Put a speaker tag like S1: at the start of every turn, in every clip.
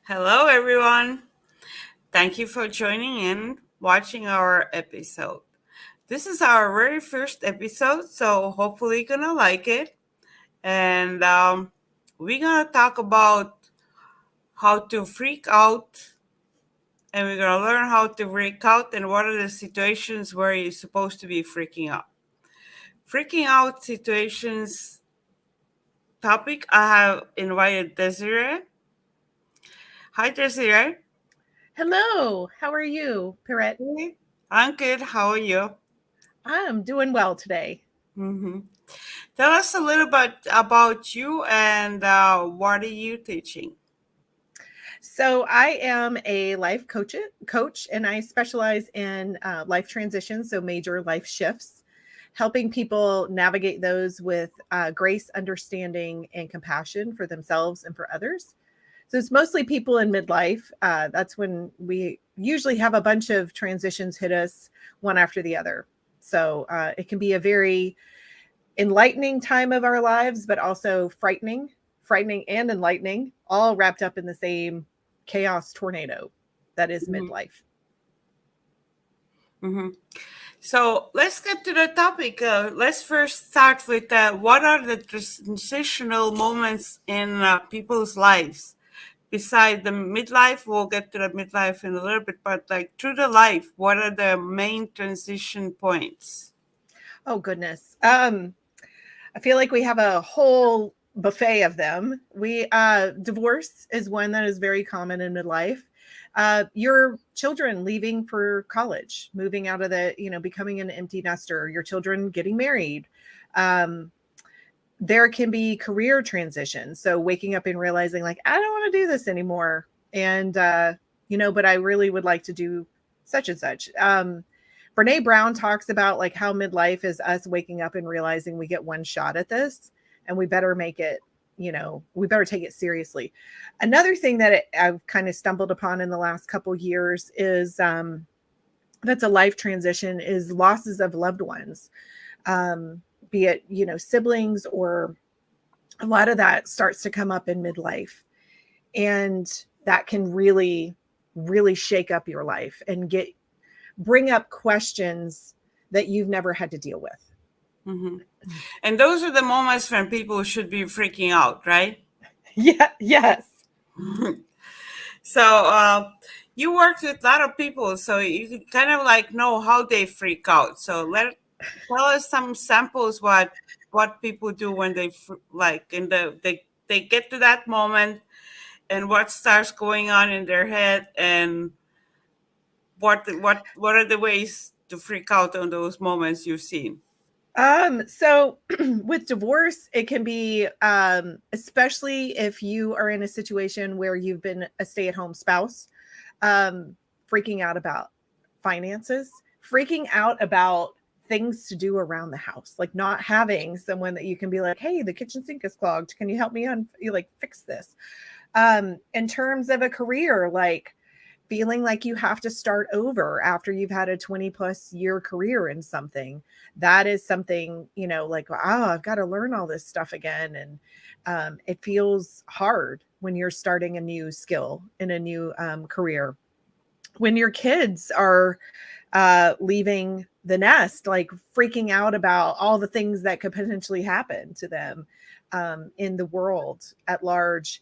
S1: Hello, everyone. Thank you for joining in, watching our episode. This is our very first episode, so hopefully, you're gonna like it. And we're gonna talk about how to freak out, and we're gonna learn how to freak out and what are the situations where you're supposed to be freaking out. Freaking out situations topic, I have invited Desiree. Hi, Desiree.
S2: Hello, how are you, Perrette?
S1: Hey. I'm good. How are you?
S2: I'm doing well today.
S1: Mm-hmm. Tell us a little bit about you and what are you teaching?
S2: So, I am a life coach, and I specialize in life transitions, so major life shifts, helping people navigate those with grace, understanding, and compassion for themselves and for others. So, it's mostly people in midlife. That's when we usually have a bunch of transitions hit us one after the other. So, it can be a very enlightening time of our lives, but also frightening and enlightening, all wrapped up in the same chaos tornado that is
S1: Hmm.
S2: midlife.
S1: Hmm. So let's get to the topic. Let's first start with what are the transitional moments in people's lives? Beside the midlife, we'll get to the midlife in a little bit, but like through the life, what are the main transition points?
S2: Oh goodness. I feel like we have a whole buffet of them. We Divorce is one that is very common in midlife. Your children leaving for college, moving out of becoming an empty nester, your children getting married. Um, there can be career transitions. So waking up and realizing, like, I don't want to do this anymore. And, but I really would like to do such and such. Brene Brown talks about like how midlife is us waking up and realizing we get one shot at this and we better make it, we better take it seriously. Another thing that I've kind of stumbled upon in the last couple years is that's a life transition is losses of loved ones, um, be it, siblings, or a lot of that starts to come up in midlife. And that can really, really shake up your life and bring up questions that you've never had to deal with.
S1: Hmm. And those are the moments when people should be freaking out, right?
S2: Yeah, yes.
S1: So you worked with a lot of people, so you can kind of like know how they freak out. So tell us some samples what people do when like in they get to that moment and what starts going on in their head and what are the ways to freak out on those moments you've seen.
S2: So with divorce, it can be, especially if you are in a situation where you've been a stay-at-home spouse, um, freaking out about finances, freaking out about things to do around the house, like not having someone that you can be like, hey, the kitchen sink is clogged. Can you help me you like fix this? In terms of a career, like feeling like you have to start over after you've had a 20 plus year career in something. That is something, like, oh, I've got to learn all this stuff again. And it feels hard when you're starting a new skill in a new career. When your kids are leaving the nest, like freaking out about all the things that could potentially happen to them in the world at large.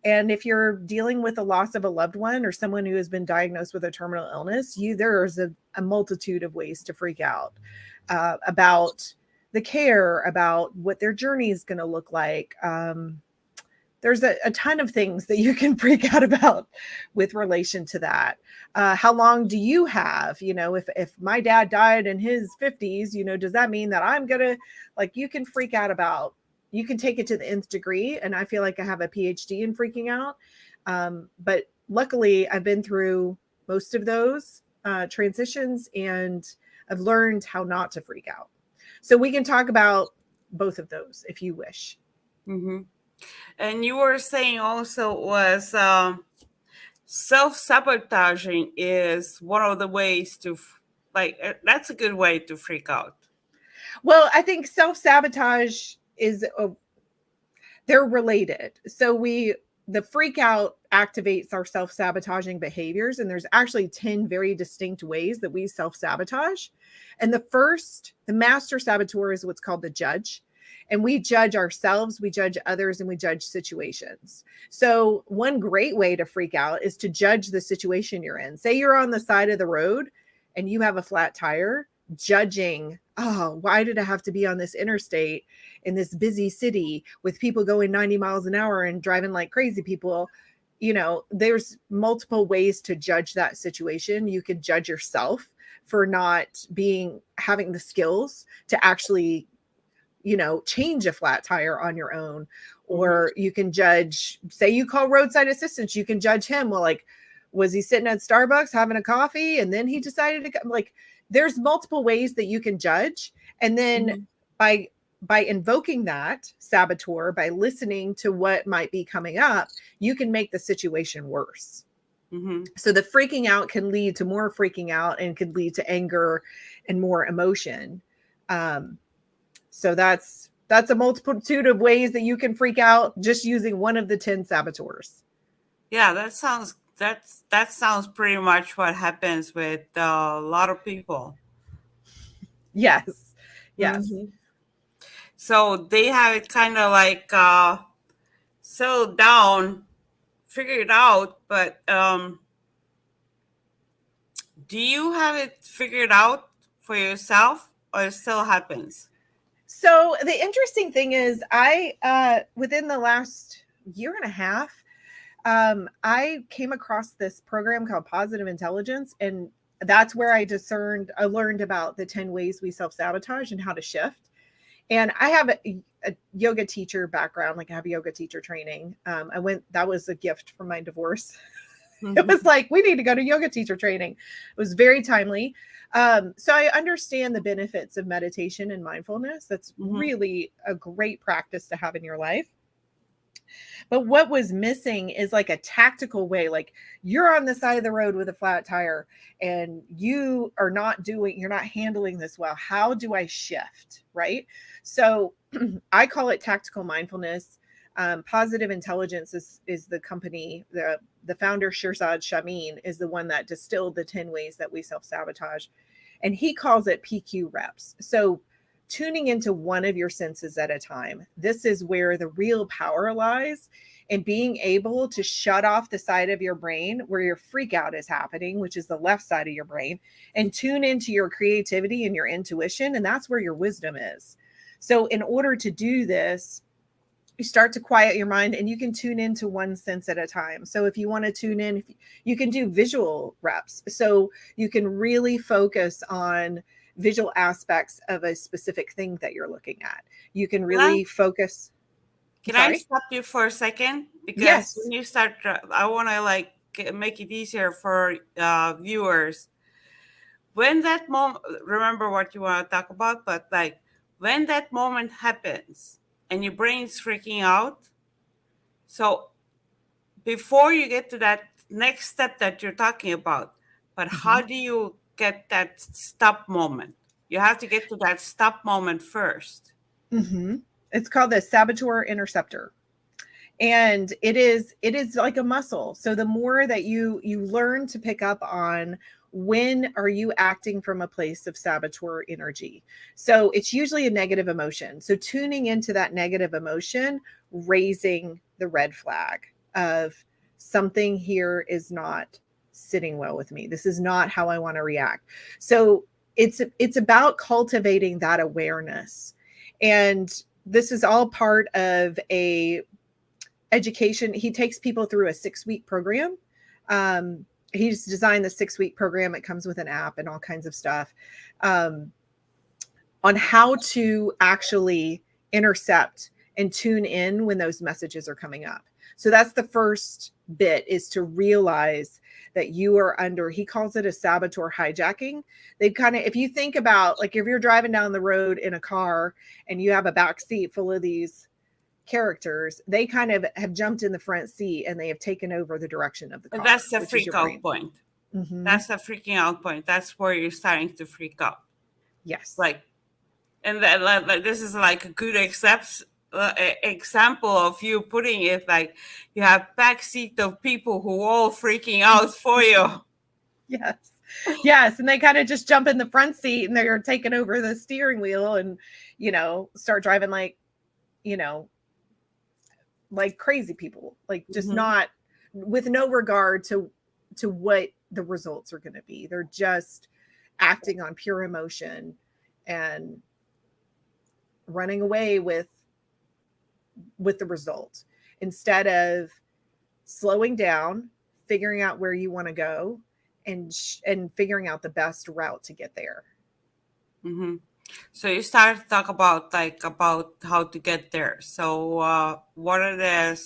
S2: And if you're dealing with the loss of a loved one or someone who has been diagnosed with a terminal illness, there's a multitude of ways to freak out about the care, about what their journey is going to look like. There's a ton of things that you can freak out about with relation to that. How long do you have? If my dad died in his 50s, does that mean that I'm gonna, like, you can freak out about, you can take it to the nth degree. And I feel like I have a PhD in freaking out. But luckily, I've been through most of those transitions, and I've learned how not to freak out. So we can talk about both of those if you wish.
S1: Hmm. And you were saying also was self-sabotaging is one of the ways to that's a good way to freak out.
S2: Well, I think self sabotage they're related. So the freak out activates our self-sabotaging behaviors, and there's actually 10 very distinct ways that we self-sabotage. And the master saboteur is what's called the judge. And we judge ourselves, we judge others, and we judge situations. So one great way to freak out is to judge the situation you're in. Say you're on the side of the road and you have a flat tire, judging, oh, why did I have to be on this interstate in this busy city with people going 90 miles an hour and driving like crazy people? There's multiple ways to judge that situation. You could judge yourself for not having the skills to actually, change a flat tire on your own. Or you can judge, say you call roadside assistance, you can judge him. Well, like, was he sitting at Starbucks having a coffee and then he decided to come? Like, there's multiple ways that you can judge. And then by invoking that saboteur, by listening to what might be coming up, you can make the situation worse. So the freaking out can lead to more freaking out and could lead to anger and more emotion. So that's a multitude of ways that you can freak out just using one of the 10 saboteurs.
S1: Yeah, that sounds pretty much what happens with a lot of people.
S2: Yes.
S1: So they have it kind of like settled down, figured out, but do you have it figured out for yourself, or it still happens?
S2: So the interesting thing is, I within the last year and a half, I came across this program called Positive Intelligence, and that's where I learned about the 10 ways we self-sabotage and how to shift. And I have a yoga teacher background, like I have yoga teacher training. That was a gift from my divorce. It was like, we need to go to yoga teacher training. It was very timely. So I understand the benefits of meditation and mindfulness. That's really a great practice to have in your life. But what was missing is like a tactical way, like you're on the side of the road with a flat tire and you're not handling this well. How do I shift? Right. So I call it tactical mindfulness. Positive Intelligence is the company, the founder, Shirzad Shamin, is the one that distilled the 10 ways that we self-sabotage. And he calls it PQ reps. So tuning into one of your senses at a time. This is where the real power lies, in being able to shut off the side of your brain where your freak out is happening, which is the left side of your brain, and tune into your creativity and your intuition. And that's where your wisdom is. So in order to do this, you start to quiet your mind and you can tune into one sense at a time. So if you want to tune in, you can do visual reps. So you can really focus on visual aspects of a specific thing that you're looking at. You can really focus.
S1: Can I stop you for a second? Because when you start, I want to make it easier for viewers. When that moment, remember what you want to talk about, but like when that moment happens and your brain's freaking out, so before you get to that next step that you're talking about, but how do you get that stop moment? You have to get to that stop moment first.
S2: It's called the saboteur interceptor. And it is like a muscle. So the more that you learn to pick up on, when are you acting from a place of saboteur energy? So it's usually a negative emotion. So tuning into that negative emotion, raising the red flag of something here is not sitting well with me. This is not how I want to react. So it's about cultivating that awareness. And this is all part of a education. He takes people through a 6-week program. He's designed the 6-week program. It comes with an app and all kinds of stuff on how to actually intercept and tune in when those messages are coming up. So that's the first bit, is to realize that you are under, he calls it a saboteur hijacking. They kind of, if you think about, like, if you're driving down the road in a car and you have a back seat full of these characters, they kind of have jumped in the front seat and they have taken over the direction of the car.
S1: And that's the freak out point. That's the freaking out point. That's where you're starting to freak out.
S2: Yes.
S1: Like, and that, like, this is like a good example of you putting it like you have backseat of people who all freaking out for you.
S2: Yes. Yes. And they kind of just jump in the front seat and they're taking over the steering wheel and, start driving you know, like crazy people, like just
S1: Hmm.
S2: not with no regard to what the results are going to be. They're just acting on pure emotion and running away with the result instead of slowing down, figuring out where you want to go and figuring out the best route to get there.
S1: Hmm. So you started to talk about like about how to get there. So what are the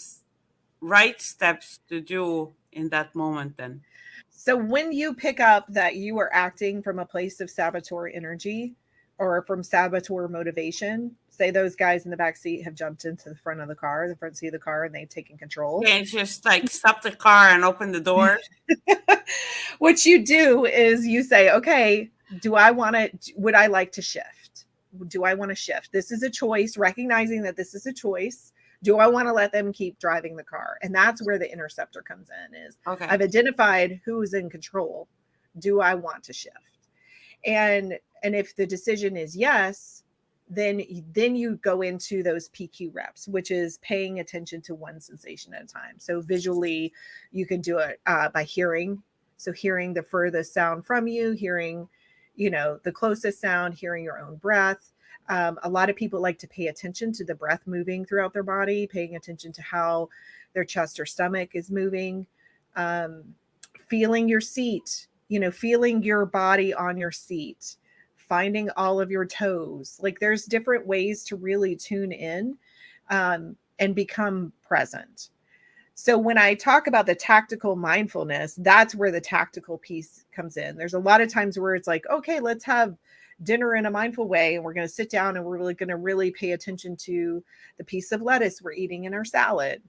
S1: right steps to do in that moment then?
S2: So when you pick up that you are acting from a place of saboteur energy or from saboteur motivation, say those guys in the back seat have jumped into the front of the car, the front seat of the car, and they've taken control.
S1: Can't just like stop the car and open the doors.
S2: What you do is you say, okay, do I want to, would I like to shift? Do I want to shift? This is a choice, recognizing that this is a choice. Do I want to let them keep driving the car? And that's where the interceptor comes in is
S1: Okay.
S2: I've identified who's in control. Do I want to shift? And if the decision is yes, then you go into those PQ reps, which is paying attention to one sensation at a time. So visually, you can do it by hearing. So hearing the furthest sound from you, hearing, the closest sound, hearing your own breath. A lot of people like to pay attention to the breath moving throughout their body, paying attention to how their chest or stomach is moving, um, feeling your seat, feeling your body on your seat, finding all of your toes. Like there's different ways to really tune in and become present. So when I talk about the tactical mindfulness, that's where the tactical piece comes in. There's a lot of times where it's like, okay, let's have dinner in a mindful way and we're going to sit down and we're really going to really pay attention to the piece of lettuce we're eating in our salad.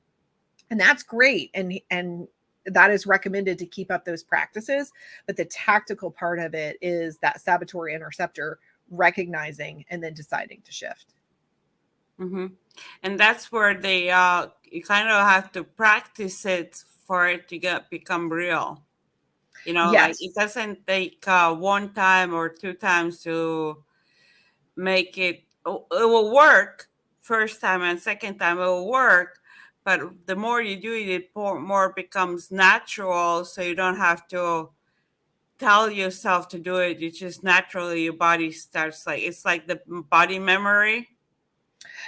S2: And that's great and that is recommended to keep up those practices, but the tactical part of it is that saboteur interceptor recognizing and then deciding to shift.
S1: Hmm. And that's where they you kind of have to practice it for it to get become real. Like it
S2: Yes.
S1: doesn't take one time or two times to make it. It will work first time and second time it will work, but the more you do it, it more becomes natural. So you don't have to tell yourself to do it. You just naturally your body starts like it's like the body memory.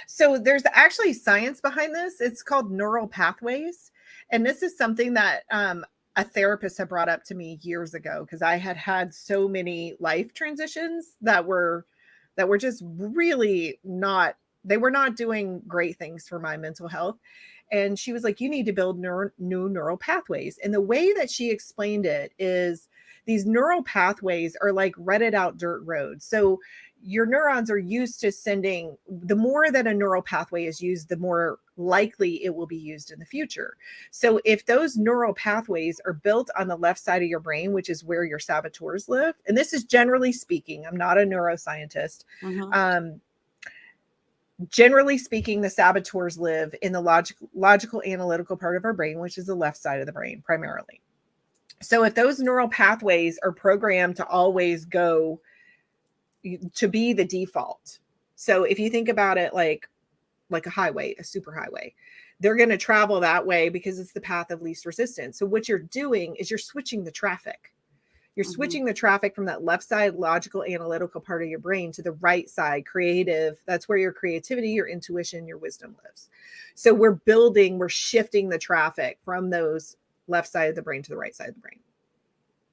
S2: So there's actually science behind this. It's called neural pathways. And this is something that a therapist had brought up to me years ago because I had had so many life transitions that were just really not, they were not doing great things for my mental health. And she was like, you need to build new neural pathways. And the way that she explained it is these neural pathways are like rutted out dirt roads. So your neurons are used to sending, the more that a neural pathway is used, the more likely it will be used in the future. So if those neural pathways are built on the left side of your brain, which is where your saboteurs live, and this is generally speaking, I'm not a neuroscientist.
S1: Mm-hmm.
S2: Um, Generally speaking, the saboteurs live in the logical analytical part of our brain, which is the left side of the brain primarily. So if those neural pathways are programmed to always go to be the default. So if you think about it like a highway, a super highway, they're going to travel that way because it's the path of least resistance. So what you're doing is you're switching the traffic. You're
S1: Mm-hmm.
S2: switching the traffic from that left side logical analytical part of your brain to the right side creative. That's where your creativity, your intuition, your wisdom lives. So we're shifting the traffic from those left side of the brain to the right side of the brain.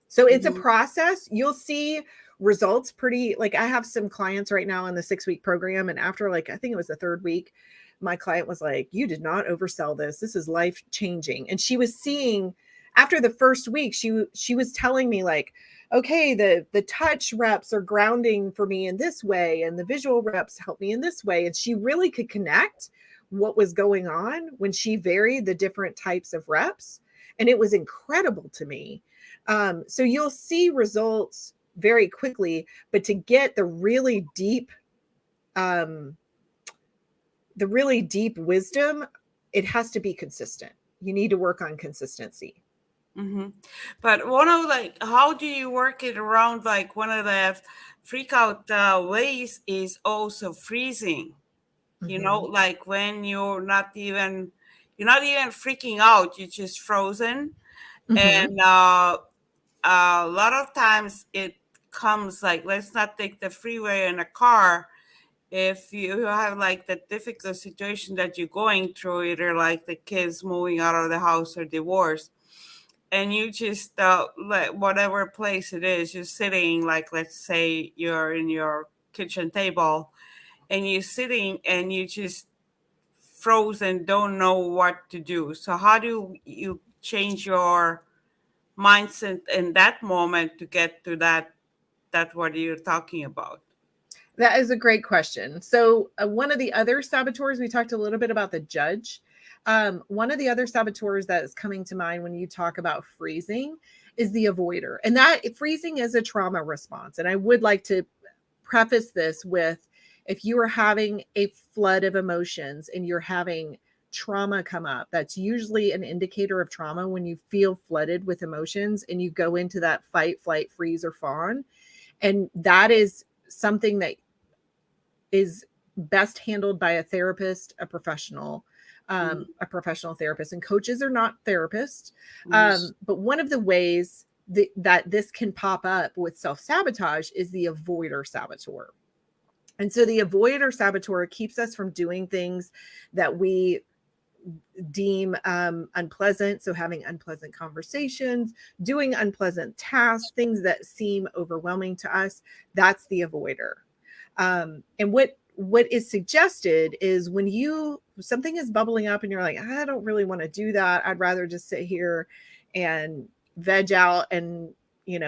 S2: So it's a
S1: Mm-hmm.
S2: process. You'll see results pretty, like I have some clients right now in the 6-week program. And after like, I think it was the third week, my client was like, you did not oversell this. This is life changing. And she was seeing after the first week, she was telling me like, okay, the touch reps are grounding for me in this way. And the visual reps help me in this way. And she really could connect what was going on when she varied the different types of reps. And it was incredible to me. So you'll see results very quickly, but to get the really deep um, the really deep wisdom, it has to be consistent. You need to work on consistency.
S1: Mm-hmm. But one of like, how do you work it around? Like one of the freak out ways is also freezing. You know,
S2: Mm-hmm.
S1: like when you're not even freaking out. You're just frozen,
S2: Mm-hmm.
S1: and a lot of times it comes like, let's not take the freeway in a car. If you have like the difficult situation that you're going through, either like the kids moving out of the house or divorce, and you just let whatever place it is, you're sitting, like let's say you're in your kitchen table and you're sitting and you just frozen, don't know what to do. So how do you change your mindset in that moment to get to that what you're talking about?
S2: That is a great question. So, one of the other saboteurs, we talked a little bit about the judge. One of the other saboteurs that is coming to mind when you talk about freezing is the avoider. And that freezing is a trauma response. And I would like to preface this with, if you are having a flood of emotions and you're having trauma come up, that's usually an indicator of trauma when you feel flooded with emotions and you go into that fight, flight, freeze, or fawn. And that is something that is best handled by a professional therapist. And coaches are not therapists.
S1: Mm-hmm.
S2: But one of the ways that this can pop up with self sabotage is the avoider saboteur. And so the avoider saboteur keeps us from doing things that we deem unpleasant. So having unpleasant conversations, doing unpleasant tasks, things that seem overwhelming to us, that's the avoider. And what is suggested is when something is bubbling up and you're like, I don't really want to do that. I'd rather just sit here and veg out and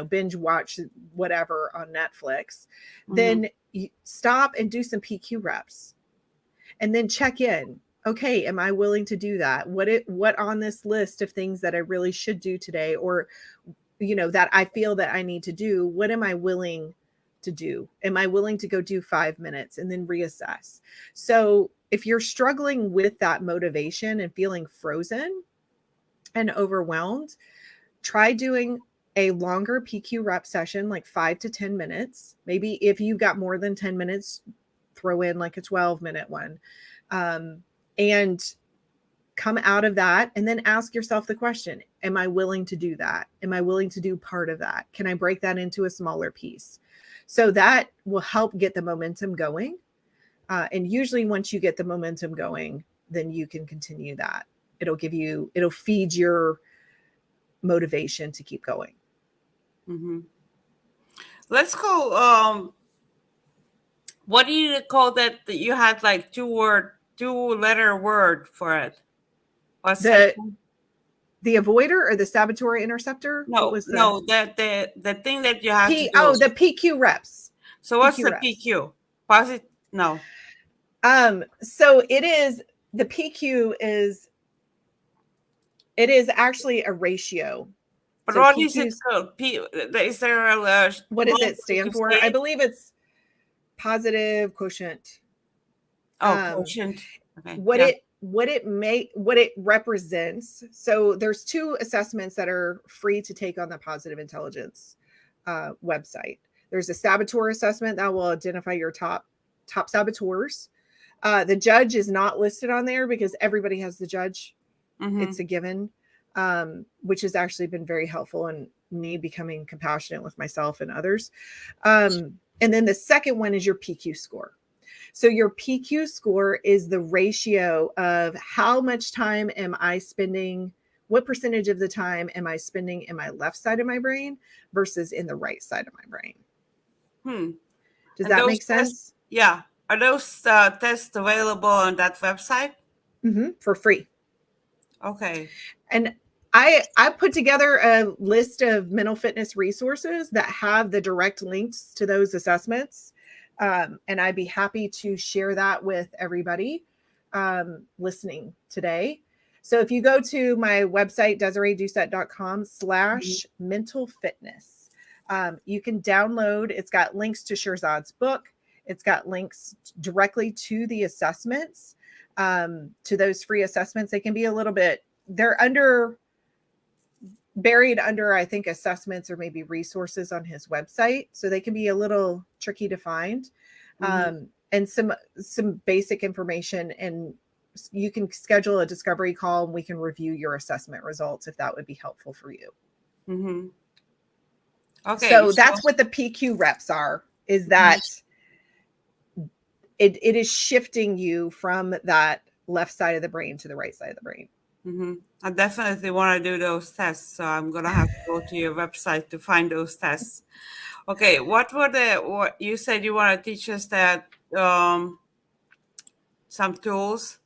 S2: binge watch whatever on Netflix.
S1: Mm-hmm.
S2: Then you stop and do some PQ reps, and then check in. Okay, am I willing to do that? What on this list of things that I really should do today, or that I feel that I need to do, what am I willing to do? Am I willing to go do 5 minutes and then reassess? So if you're struggling with that motivation and feeling frozen and overwhelmed, try doing a longer PQ rep session, like 5 to 10 minutes. Maybe if you've got more than 10 minutes, throw in like a 12-minute one. And come out of that and then ask yourself the question, am I willing to do that? Am I willing to do part of that? Can I break that into a smaller piece? So that will help get the momentum going. And usually once you get the momentum going, then you can continue that. It'll feed your motivation to keep going.
S1: Mm-hmm. Let's go. What do you call that? That you had like two letter word for it. What's that?
S2: The the avoider or the saboteur interceptor? What
S1: No,
S2: was the
S1: no, the thing that you have to
S2: P?
S1: do.
S2: Oh, the PQ reps.
S1: So what's
S2: PQ
S1: the
S2: reps.
S1: PQ? Posit? No.
S2: So the PQ is actually a ratio.
S1: But
S2: So
S1: what is it
S2: PQ's,
S1: called? Is there a
S2: what does it
S1: way to
S2: stand
S1: say
S2: for? I
S1: it?
S2: believe it's positive quotient.
S1: Oh,
S2: Um,
S1: quotient. Okay.
S2: what
S1: Yeah.
S2: it what it represents. So there's two assessments that are free to take on the Positive Intelligence website. There's a saboteur assessment that will identify your top saboteurs. The judge is not listed on there because everybody has the judge.
S1: Mm-hmm.
S2: It's a given, which has actually been very helpful in me becoming compassionate with myself and others. And then the second one is your PQ score. So your PQ score is the ratio of how much time am I spending, what percentage of the time am I spending in my left side of my brain versus in the right side of my brain.
S1: Hmm.
S2: Does
S1: And
S2: that
S1: those
S2: make
S1: tests,
S2: sense?
S1: yeah, are those tests available on that website?
S2: For free.
S1: Okay.
S2: And I put together a list of mental fitness resources that have the direct links to those assessments. And I'd be happy to share that with everybody listening today. So if you go to my website, DesireeDoucet.com
S1: Mhm.
S2: slash mental fitness, you can download, it's got links to Shirzad's book. It's got links directly to the assessments. to those free assessments. They can be a little bit, they're buried under, I think, assessments or maybe resources on his website. So they can be a little tricky to find. And some basic information, and you can schedule a discovery call and we can review your assessment results if that would be helpful for you.
S1: Mm-hmm. Okay.
S2: So that's what the PQ reps are, is that it is shifting you from that left side of the brain to the right side of the brain.
S1: Mm-hmm. I definitely want to do those tests. So I'm going to have to go to your website to find those tests. Okay. What you said you want to teach us that, some tools.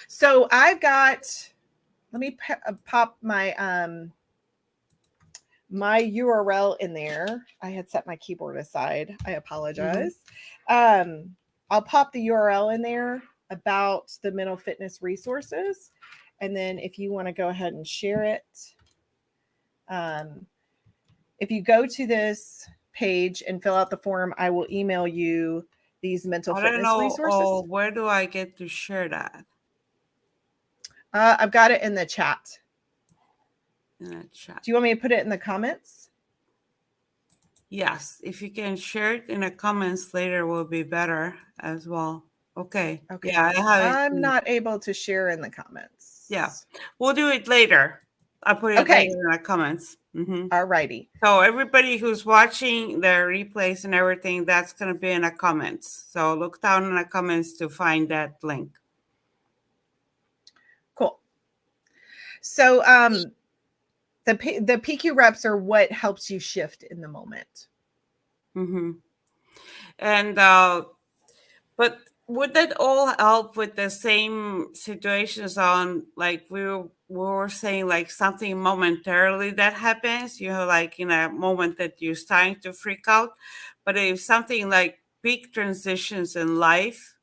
S2: So I've got, let me pop my my URL in there. I had set my keyboard aside. I apologize. I'll pop the URL in there about the mental fitness resources. And then if you want to go ahead and share it, if you go to this page and fill out the form, I will email you these mental fitness resources.
S1: Oh, where do I get to share that?
S2: I've got it in the chat.
S1: In the chat.
S2: Do you want me to put it in the comments?
S1: Yes, if you can share it in the comments later will be better as well. Okay. Yeah, I have it.
S2: I'm not able to share in the comments.
S1: Yeah, we'll do it later. I'll put it later in the comments.
S2: All righty.
S1: So everybody who's watching the replays and everything, that's going to be in the comments. So look down in the comments to find that link.
S2: Cool. So the PQ reps are what helps you shift in the moment.
S1: And but would that all help with the same situations on, like we were saying, like something momentarily that happens, like in a moment that you're starting to freak out, but if something like big transitions in life,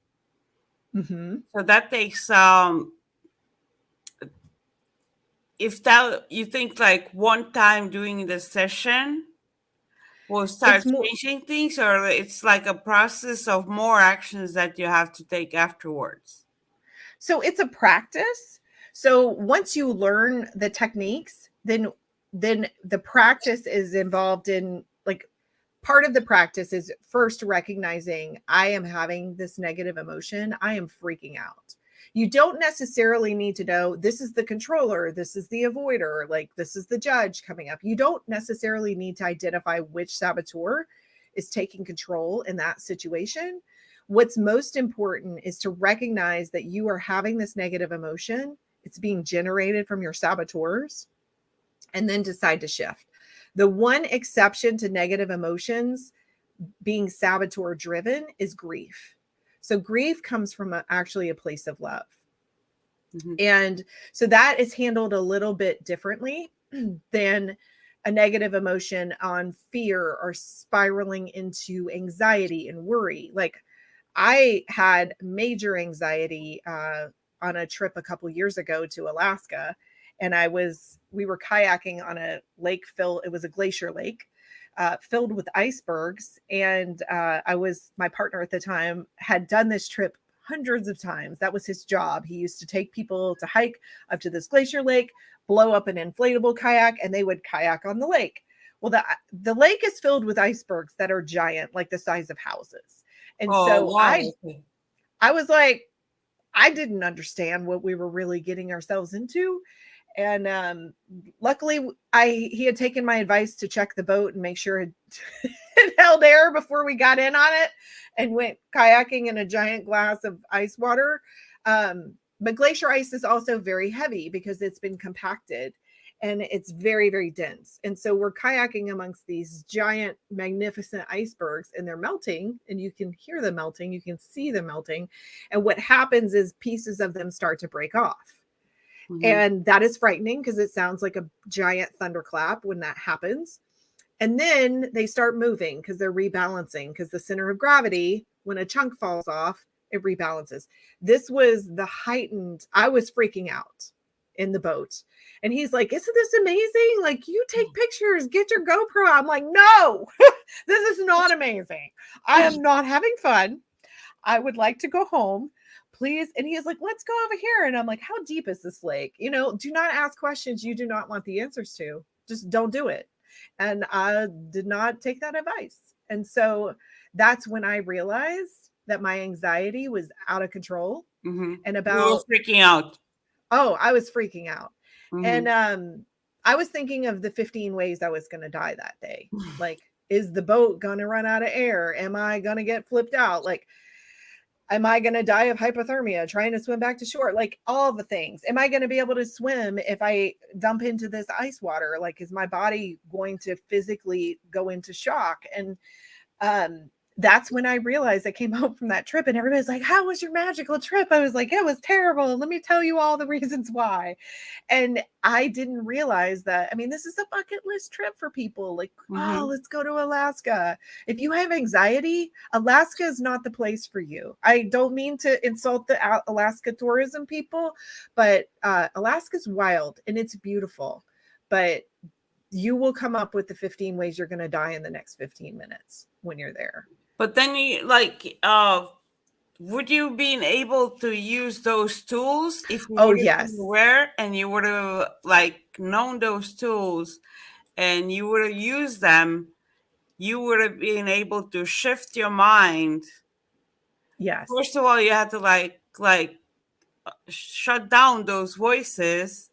S1: so that takes if that you think like one time doing the session will start changing things, or it's like a process of more actions that you have to take afterwards?
S2: So it's a practice. So once you learn the techniques, then the practice is involved in, like, part of the practice is first recognizing I am having this negative emotion. I am freaking out. You don't necessarily need to know this is the controller, this is the avoider, like this is the judge coming up. You don't necessarily need to identify which saboteur is taking control in that situation. What's most important is to recognize that you are having this negative emotion. It's being generated from your saboteurs, and then decide to shift. The one exception to negative emotions being saboteur driven is grief. So grief comes from actually a place of love. And so that is handled a little bit differently than a negative emotion on fear or spiraling into anxiety and worry. Like, I had major anxiety on a trip a couple years ago to Alaska, and we were kayaking on a lake it was a glacier lake filled with icebergs. And my partner at the time had done this trip hundreds of times. That was his job. He used to take people to hike up to this glacier lake, blow up an inflatable kayak, and they would kayak on the lake. Well, the lake is filled with icebergs that are giant, like the size of houses. And so I was like, I didn't understand what we were really getting ourselves into. And luckily he had taken my advice to check the boat and make sure it held air before we got in on it, and went kayaking in a giant glass of ice water. But glacier ice is also very heavy because it's been compacted, and it's very, very dense. And so we're kayaking amongst these giant, magnificent icebergs, and they're melting, and you can hear them melting. You can see them melting. And what happens is pieces of them start to break off. And that is frightening because it sounds like a giant thunderclap when that happens. And then they start moving because they're rebalancing, because the center of gravity, when a chunk falls off, it rebalances. This was I was freaking out in the boat. And he's like, isn't this amazing? Like, you take pictures, get your GoPro. I'm like, no, this is not amazing. I am not having fun. I would like to go home. please. And he was like, let's go over here. And I'm like, how deep is this lake? You know, do not ask questions you do not want the answers to. Just don't do it. And I did not take that advice. And so that's when I realized that my anxiety was out of control
S1: Mm-hmm.
S2: and
S1: You were
S2: about,
S1: freaking out.
S2: oh, I was freaking out.
S1: Mm-hmm.
S2: And I was thinking of the 15 ways I was going to die that day. Like, is the boat going to run out of air? Am I going to get flipped out? Like, am I going to die of hypothermia trying to swim back to shore? Like, all the things. Am I going to be able to swim if I dump into this ice water? Like, is my body going to physically go into shock? And that's when I realized I came home from that trip, and everybody's like, how was your magical trip? I was like, it was terrible. Let me tell you all the reasons why. And I didn't realize that. I mean, this is a bucket list trip for people. Like, oh,
S1: Mm-hmm.
S2: let's go to Alaska. If you have anxiety, Alaska is not the place for you. I don't mean to insult the Alaska tourism people, but Alaska's wild and it's beautiful. But you will come up with the 15 ways you're going to die in the next 15 minutes when you're there.
S1: But then you like, would you been able to use those tools if you
S2: Oh,
S1: would have been
S2: yes.
S1: aware and you would have like known those tools and you would have used them, you would have been able to shift your mind.
S2: Yes.
S1: First of all, you had to like shut down those voices.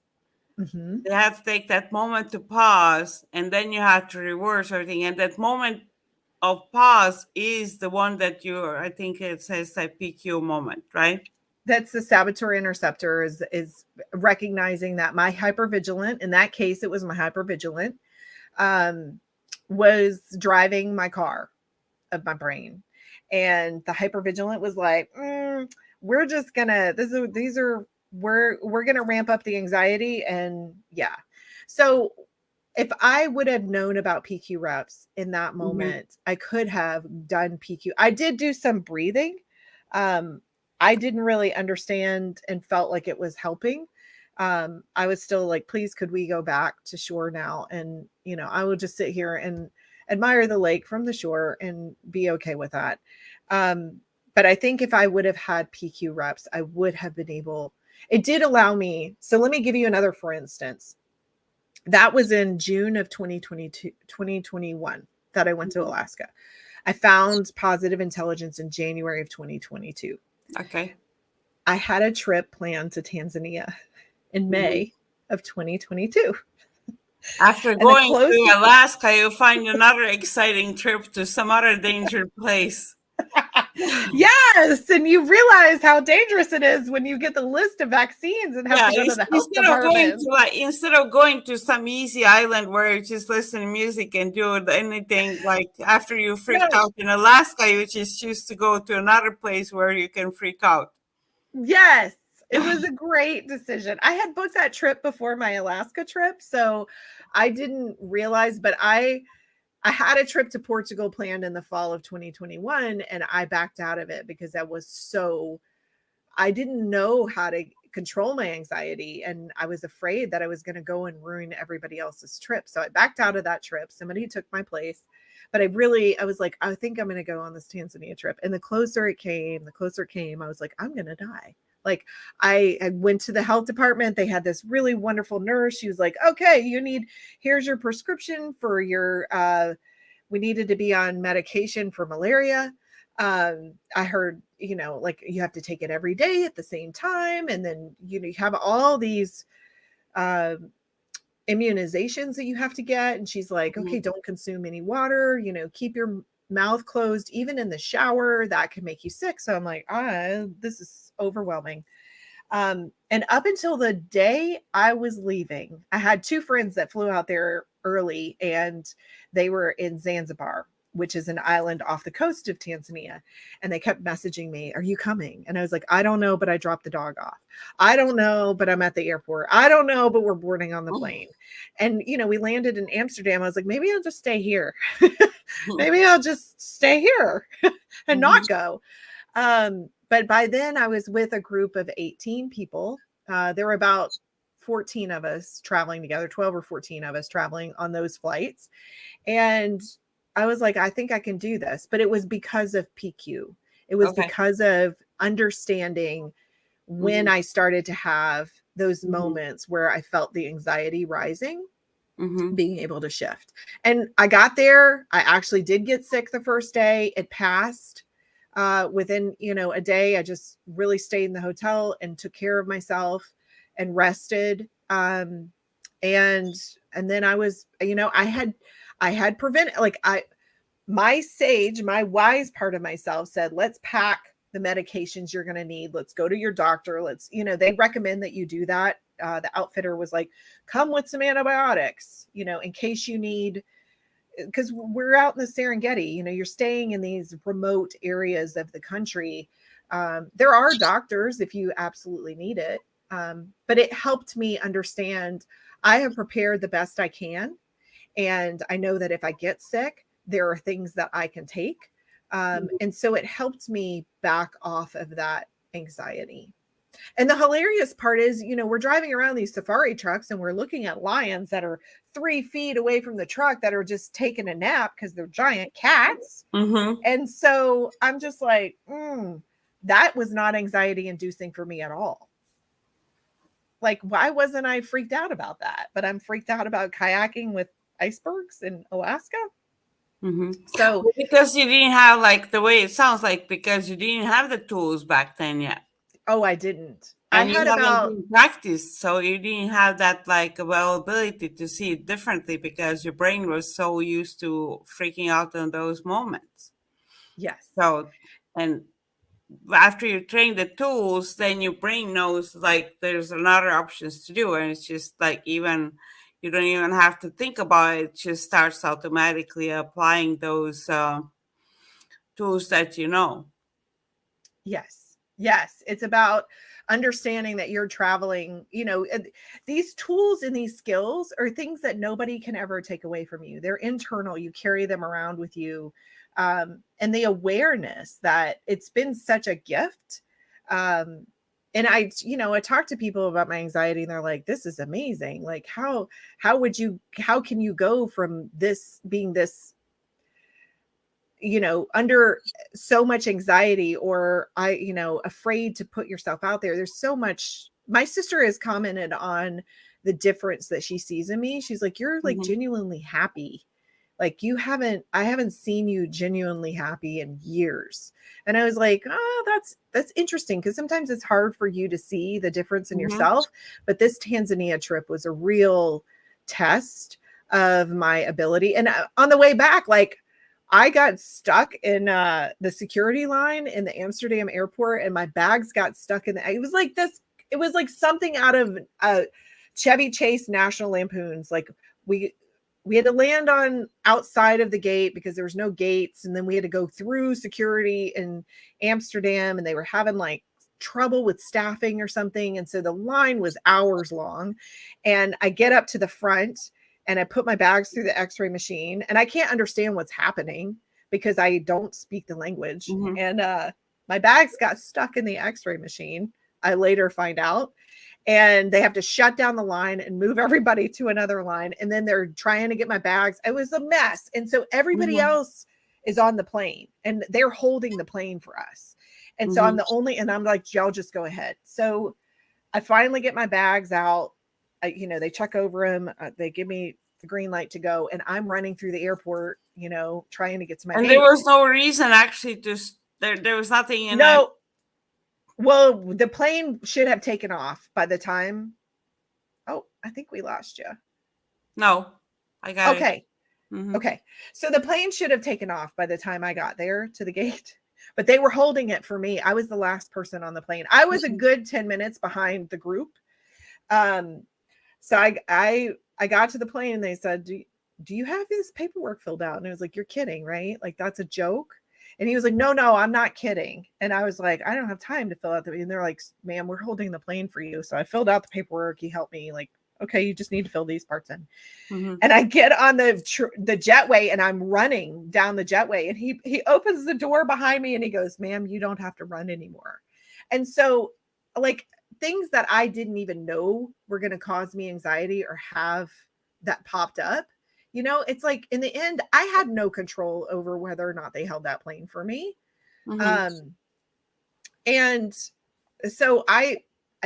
S2: Hmm.
S1: You have to take that moment to pause, and then you have to reverse everything. And that moment of pause is the one that I think it says that PQ moment, right?
S2: That's the saboteur interceptor is recognizing that my hypervigilant, in that case, it was my hypervigilant, um, was driving my car of my brain. And the hypervigilant was like, we're just gonna, we're gonna ramp up the anxiety. And yeah. So if I would have known about PQ reps in that
S1: Mm-hmm.
S2: moment, I could have done PQ. I did do some breathing. Um, I didn't really understand and felt like it was helping. I was still like, please, could we go back to shore now? And, you know, I would just sit here and admire the lake from the shore and be okay with that. Um, but I think if I would have had PQ reps, I would have been able, it did allow me. So let me give you another, for instance. That was in June of 2022, 2021 that I went to Alaska. I found positive intelligence in January of 2022.
S1: Okay.
S2: I had a trip planned to Tanzania in
S1: Mhm.
S2: May of 2022.
S1: After
S2: And the
S1: going to
S2: closest,
S1: Alaska, you'll find another exciting trip to some other danger place.
S2: yes, and you realize how dangerous it is when you get the list of vaccines and have
S1: Yeah,
S2: to go to the health
S1: instead of going to
S2: department.
S1: some easy island where you just listen to music and do anything, like after you freaked
S2: No,
S1: out in Alaska, you just choose to go to another place where you can freak out.
S2: yes, it was a great decision. I had booked that trip before my Alaska trip, so I didn't realize, but I had a trip to Portugal planned in the fall of 2021 and I backed out of it because that was so, I didn't know how to control my anxiety and I was afraid that I was going to go and ruin everybody else's trip. So I backed out of that trip. Somebody took my place. But I was like, I think I'm going to go on this Tanzania trip. And the closer it came, I was like, I'm going to die. Like I went to the health department. They had this really wonderful nurse. She was like, okay, here's your prescription for your, we needed to be on medication for malaria. I heard, you know, like you have to take it every day at the same time. And then, you know, you have all these uh, immunizations that you have to get. And she's like, okay,
S1: Mhm.
S2: don't consume any water, you know, keep your mouth closed, even in the shower, that can make you sick. So I'm like, this is overwhelming. And up until the day I was leaving, I had two friends that flew out there early and they were in Zanzibar, which is an island off the coast of Tanzania. And they kept messaging me, are you coming? And I was like, I don't know, but I dropped the dog off. I don't know, but I'm at the airport. I don't know, but we're boarding on the plane. And, you know, we landed in Amsterdam. I was like, maybe I'll just stay here. Maybe I'll just stay here and
S1: Mhm.
S2: not go. But by then I was with a group of 18 people. There were about 14 of us traveling together, 12 or 14 of us traveling on those flights. And I was like, I think I can do this. But it was because of PQ. It was
S1: Okay.
S2: because of understanding when
S1: Mhm.
S2: I started to have those
S1: Mhm.
S2: moments where I felt the anxiety rising,
S1: Mhm.
S2: being able to shift. And I got there. I actually did get sick the first day. It passed within, a day. I just really stayed in the hotel and took care of myself and rested. And then I was, I had prevent like my sage, my wise part of myself said, let's pack the medications you're going to need. Let's go to your doctor. They recommend that you do that. The outfitter was like, come with some antibiotics, in case you need, because we're out in the Serengeti, you're staying in these remote areas of the country. There are doctors if you absolutely need it. But it helped me understand I have prepared the best I can, and I know that if I get sick, there are things that I can take. And so it helped me back off of that anxiety. And the hilarious part is, we're driving around these safari trucks and we're looking at lions that are 3 feet away from the truck that are just taking a nap because they're giant cats.
S1: Mhm.
S2: And so I'm just like, that was not anxiety inducing for me at all. Like, why wasn't I freaked out about that? But I'm freaked out about kayaking with icebergs in Alaska.
S1: Mhm.
S2: So,
S1: Well, because you didn't have, like, the way it sounds like, because you didn't have the tools back then yet.
S2: oh, I didn't. I
S1: And you
S2: had
S1: haven't
S2: about,
S1: been practiced, so you didn't have that, like, availability to see it differently because your brain was so used to freaking out in those moments.
S2: yes,
S1: So, and after you train the tools, then your brain knows, like, there's another options to do, and it's just like, even you don't even have to think about it, it just starts automatically applying those tools that you know.
S2: yes, yes. It's about understanding that you're traveling, these tools and these skills are things that nobody can ever take away from you. They're internal. You carry them around with you. And the awareness that it's been such a gift. And I talk to people about my anxiety and they're like, this is amazing. Like, how can you go from this being this, under so much anxiety, or afraid to put yourself out there. There's so much. My sister has commented on the difference that she sees in me. She's like, you're like
S1: Hmm.
S2: genuinely happy. Like, I haven't seen you genuinely happy in years. And I was like, oh, that's interesting, because sometimes it's hard for you to see the difference in
S1: Hmm.
S2: yourself. But this Tanzania trip was a real test of my ability. And on the way back, like, I got stuck in the security line in the Amsterdam airport, and my bags got stuck in the. It was like this. It was like something out of Chevy Chase National Lampoons. Like, we we had to land on outside of the gate because there was no gates, and then we had to go through security in Amsterdam, and they were having like trouble with staffing or something, and so the line was hours long. And I get up to the front and I put my bags through the x-ray machine, and I can't understand what's happening because I don't speak the language.
S1: Hmm.
S2: And my bags got stuck in the x-ray machine, I later find out, and they have to shut down the line and move everybody to another line, and then they're trying to get my bags. It was a mess. And so everybody
S1: Hmm.
S2: else is on the plane and they're holding the plane for us, and so I'm
S1: Hmm.
S2: the only, and I'm like, y'all just go ahead. So I finally get my bags out. They check over them. They give me the green light to go, and I'm running through the airport, trying to get to my
S1: And there
S2: gate.
S1: was no reason actually to there was nothing in it.
S2: No, well, the plane should have taken off by the time. Oh, I think we lost you.
S1: No, I got it.
S2: Okay.
S1: Hmm.
S2: Okay. So the plane should have taken off by the time I got there to the gate, but they were holding it for me. I was the last person on the plane. I was a good 10 minutes behind the group. Um, so I got to the plane and they said, do you have this paperwork filled out? And I was like, you're kidding, right? Like, that's a joke. And he was like, no, I'm not kidding. And I was like, I don't have time to fill out and they're like, ma'am, we're holding the plane for you. So I filled out the paperwork. He helped me, like, okay, you just need to fill these parts in.
S1: Hmm.
S2: And I get on the jetway and I'm running down the jetway, and he opens the door behind me and he goes, ma'am, you don't have to run anymore. And so, like, things that I didn't even know were going to cause me anxiety or have that popped up, it's like, in the end, I had no control over whether or not they held that plane for me.
S1: Hmm.
S2: Um, And so I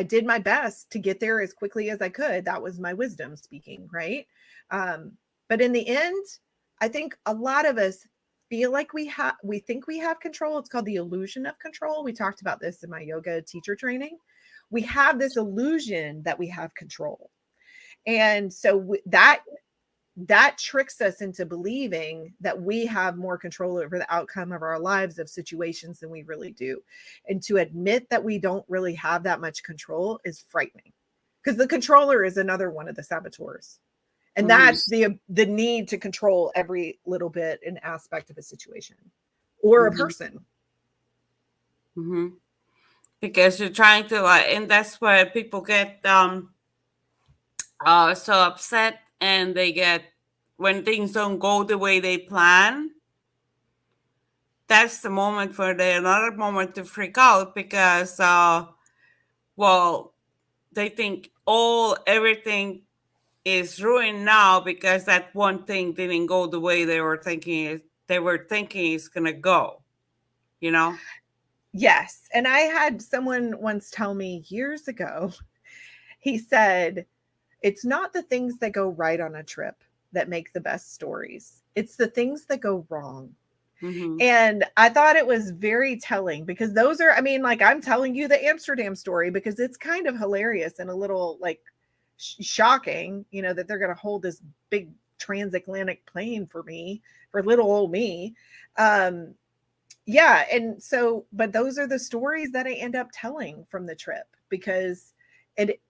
S2: did my best to get there as quickly as I could. That was my wisdom speaking, right? But in the end, I think a lot of us feel like we think we have control. It's called the illusion of control. We talked about this in my yoga teacher training. We have this illusion that we have control. And so that tricks us into believing that we have more control over the outcome of our lives, of situations, than we really do. And to admit that we don't really have that much control is frightening, because the controller is another one of the saboteurs. And
S1: Mm-hmm.
S2: that's the need to control every little bit and aspect of a situation or a
S1: Mm-hmm.
S2: person.
S1: Mm-hmm. Because you're trying to like, and that's where people get so upset, and they get, when things don't go the way they plan, that's the moment for the another moment to freak out, because well, they think all everything is ruined now because that one thing didn't go the way they were thinking it's gonna go, you know.
S2: Yes. And I had someone once tell me years ago, he said, it's not the things that go right on a trip that make the best stories. It's the things that go wrong.
S1: Mm-hmm.
S2: And I thought it was very telling, because those are, I mean, like, I'm telling you the Amsterdam story because it's kind of hilarious and a little like shocking, that they're going to hold this big transatlantic plane for me, for little old me. Um, yeah. And so, but those are the stories that I end up telling from the trip, because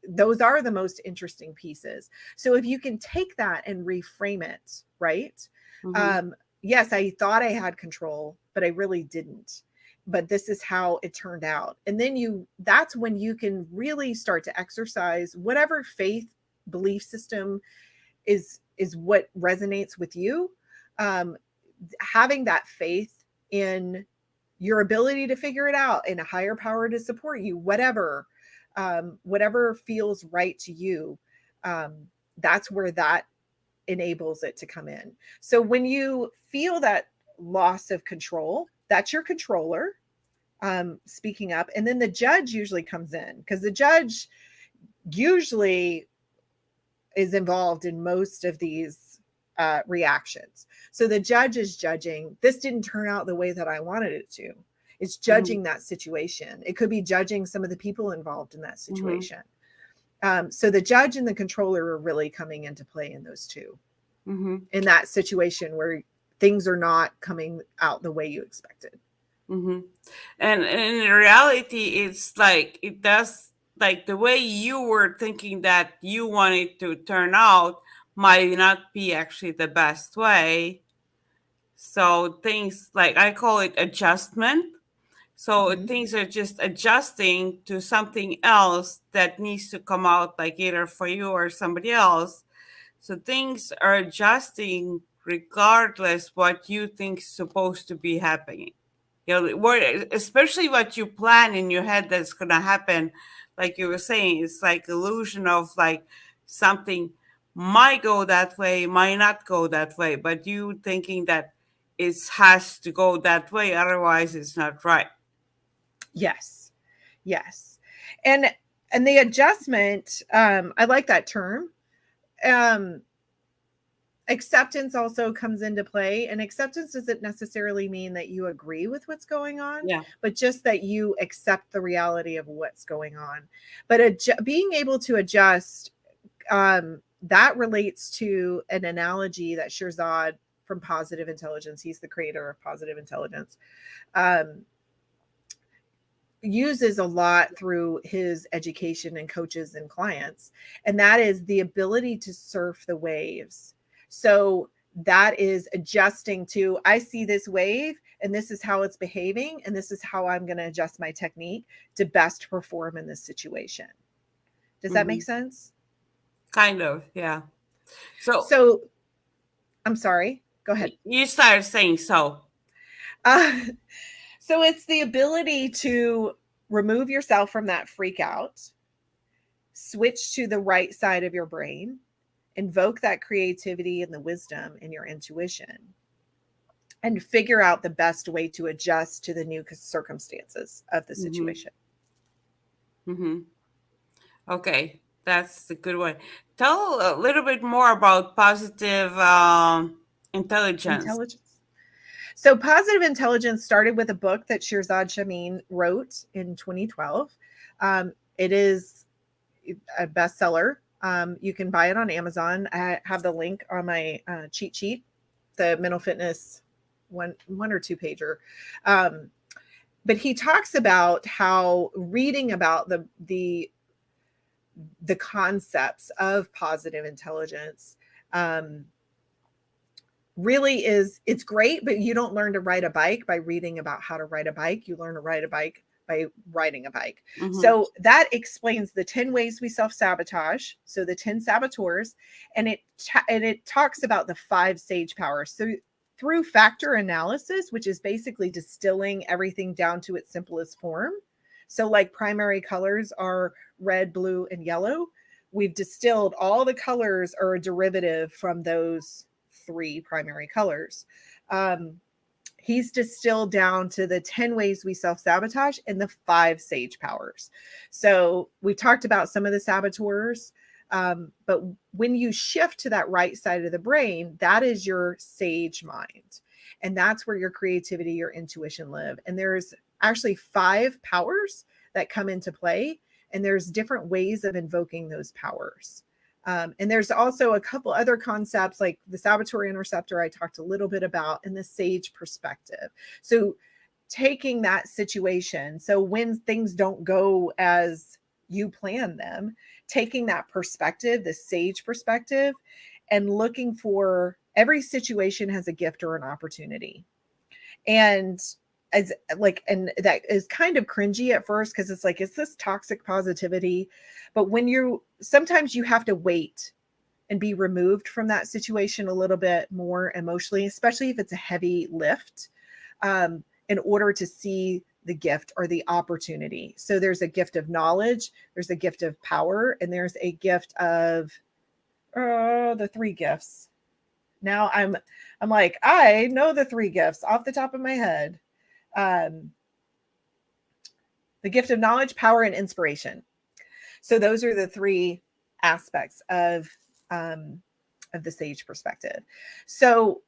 S2: those are the most interesting pieces. So if you can take that and reframe it, right?
S1: Mm-hmm.
S2: Um, yes, I thought I had control, but I really didn't. But this is how it turned out. And then that's when you can really start to exercise whatever faith belief system is what resonates with you. Um, Having that faith in your ability to figure it out, and a higher power to support you, whatever feels right to you, um, that's where that enables it to come in. So when you feel that loss of control, that's your controller speaking up. And then the judge usually comes in, because the judge usually is involved in most of these reactions. So the judge is judging, this didn't turn out the way that I wanted it to. It's
S1: Mm-hmm.
S2: judging that situation. It could be judging some of the people involved in that
S1: Mm-hmm.
S2: situation. So the judge and the controller are really coming into play in those two,
S1: Mm-hmm.
S2: in that situation where things are not coming out the way you expected.
S1: Mm-hmm. And in reality, it's like it does, like the way you were thinking that you want it to turn out might not be actually the best way. So things, like I call it adjustment. So
S2: Mm-hmm.
S1: things are just adjusting to something else that needs to come out, like either for you or somebody else. So things are adjusting regardless what you think is supposed to be happening. Especially what you plan in your head that's gonna happen, like you were saying, it's like illusion of like something might go that way, might not go that way, but you thinking that it has to go that way, otherwise it's not right.
S2: Yes. Yes. And the adjustment, I like that term. Um, Acceptance also comes into play, and acceptance doesn't necessarily mean that you agree with what's going on,
S1: Yeah.
S2: but just that you accept the reality of what's going on. But being able to adjust, that relates to an analogy that Shirzad from Positive Intelligence, he's the creator of Positive Intelligence, um, uses a lot through his education and coaches and clients, and that is the ability to surf the waves. So that is adjusting to, I see this wave and this is how it's behaving, and this is how I'm going to adjust my technique to best perform in this situation. Does that
S1: Hmm.
S2: make sense?
S1: Kind of, yeah. So
S2: So I'm sorry, go ahead.
S1: you started saying so.
S2: uh, so it's the ability to remove yourself from that freak out, switch to the right side of your brain, invoke that creativity and the wisdom and your intuition, and figure out the best way to adjust to the new circumstances of the
S1: Mm-hmm.
S2: situation.
S1: Mm-hmm. Okay, that's a good one. Tell a little bit more about positive intelligence.
S2: Intelligence. So, positive intelligence started with a book that Shirzad Shamin wrote in 2012. It is a bestseller. You can buy it on Amazon. I have the link on my cheat sheet, the mental fitness one or two pager. Um, but he talks about how reading about the concepts of positive intelligence um, really is, it's great, but you don't learn to ride a bike by reading about how to ride a bike. You learn to ride a bike by riding a bike.
S1: Mm-hmm.
S2: So that explains the 10 ways we self-sabotage, so the 10 saboteurs, and it talks about the 5 sage powers. So through factor analysis, which is basically distilling everything down to its simplest form. So like primary colors are red, blue, and yellow. We've distilled all the colors are a derivative from those 3 primary colors. Um, he's distilled down to the 10 ways we self sabotage and the 5 sage powers. So we talked about some of the saboteurs, but when you shift to that right side of the brain, that is your sage mind. And that's where your creativity, your intuition live. And there's actually 5 powers that come into play. And there's different ways of invoking those powers. And there's also a couple other concepts like the saboteur interceptor I talked a little bit about, and the sage perspective. So taking that situation, so when things don't go as you plan them, taking that perspective, the sage perspective, and looking for every situation has a gift or an opportunity. And as like, and that is kind of cringy at first because it's like, is this toxic positivity? But when you sometimes you have to wait and be removed from that situation a little bit more emotionally, especially if it's a heavy lift, in order to see the gift or the opportunity. So there's a gift of knowledge, there's a gift of power, and there's a gift of the 3 gifts. Now I'm like, I know the 3 gifts off the top of my head. Um, the gift of knowledge, power, and inspiration. So those are the 3 aspects of the sage perspective. So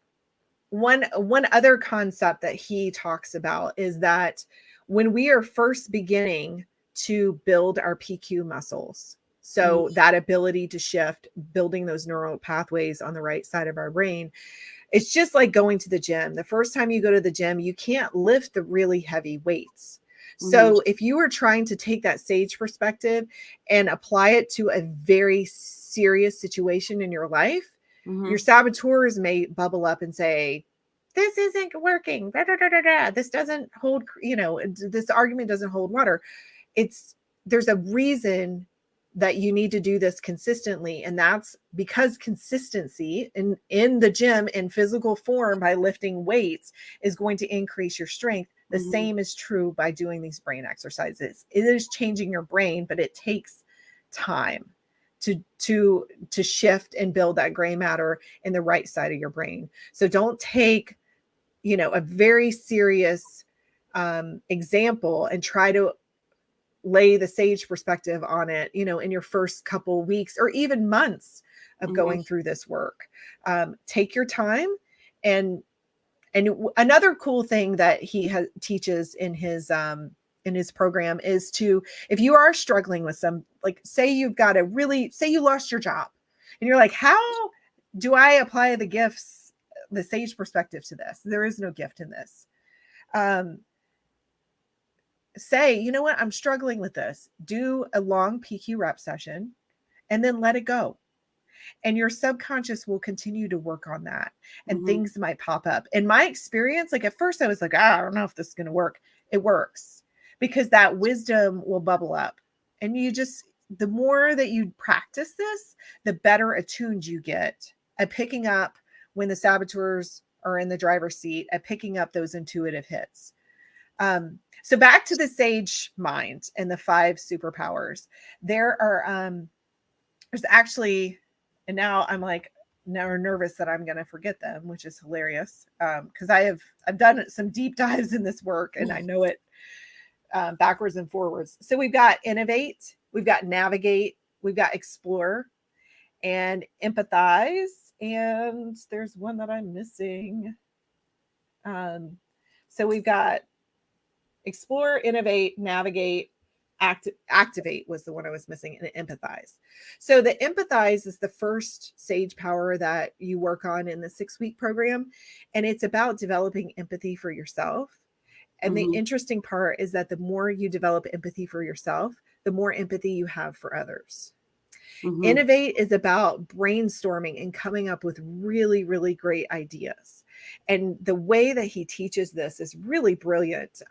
S2: one other concept that he talks about is that when we are first beginning to build our PQ muscles, so
S1: Mm-hmm.
S2: that ability to shift, building those neural pathways on the right side of our brain, it's just like going to the gym. The first time you go to the gym, you can't lift the really heavy weights.
S1: Mm-hmm.
S2: So if you are trying to take that sage perspective and apply it to a very serious situation in your life,
S1: Mm-hmm.
S2: your saboteurs may bubble up and say, this isn't working. Da, da, da, da, da. This doesn't hold, this argument doesn't hold water. It's there's a reason that you need to do this consistently, and that's because consistency in the gym in physical form by lifting weights is going to increase your strength. The
S1: Mm-hmm.
S2: same is true by doing these brain exercises. It is changing your brain, but it takes time to shift and build that gray matter in the right side of your brain. So don't take a very serious example and try to lay the sage perspective on it, in your first couple weeks or even months of
S1: Mm-hmm.
S2: going through this work. Take your time. And another cool thing that he teaches in his program is to, if you are struggling with some, like say you've got say you lost your job and you're like, how do I apply the gifts, the sage perspective to this? There is no gift in this. Um, Say, you know what, I'm struggling with this. Do a long PQ rep session and then let it go. And your subconscious will continue to work on that and
S1: Mm-hmm.
S2: things might pop up. In my experience, like at first I was like, I don't know if this is going to work. It works because that wisdom will bubble up. And the more that you practice this, the better attuned you get at picking up when the saboteurs are in the driver's seat, at picking up those intuitive hits. So back to the sage mind and the 5 superpowers. There's actually, and now I'm like, now nervous that I'm going to forget them, which is hilarious. Cause I've done some deep dives in this work and I know it backwards and forwards. So we've got innovate, we've got navigate, we've got explore and empathize. And there's one that I'm missing. Um, so we've got explore, innovate, navigate, activate was the one I was missing, and empathize. So the empathize is the first sage power that you work on in the 6-week program. And it's about developing empathy for yourself. And the
S1: Mm-hmm.
S2: interesting part is that the more you develop empathy for yourself, the more empathy you have for others.
S1: Mm-hmm.
S2: Innovate is about brainstorming and coming up with really, really great ideas. And the way that he teaches this is really brilliant.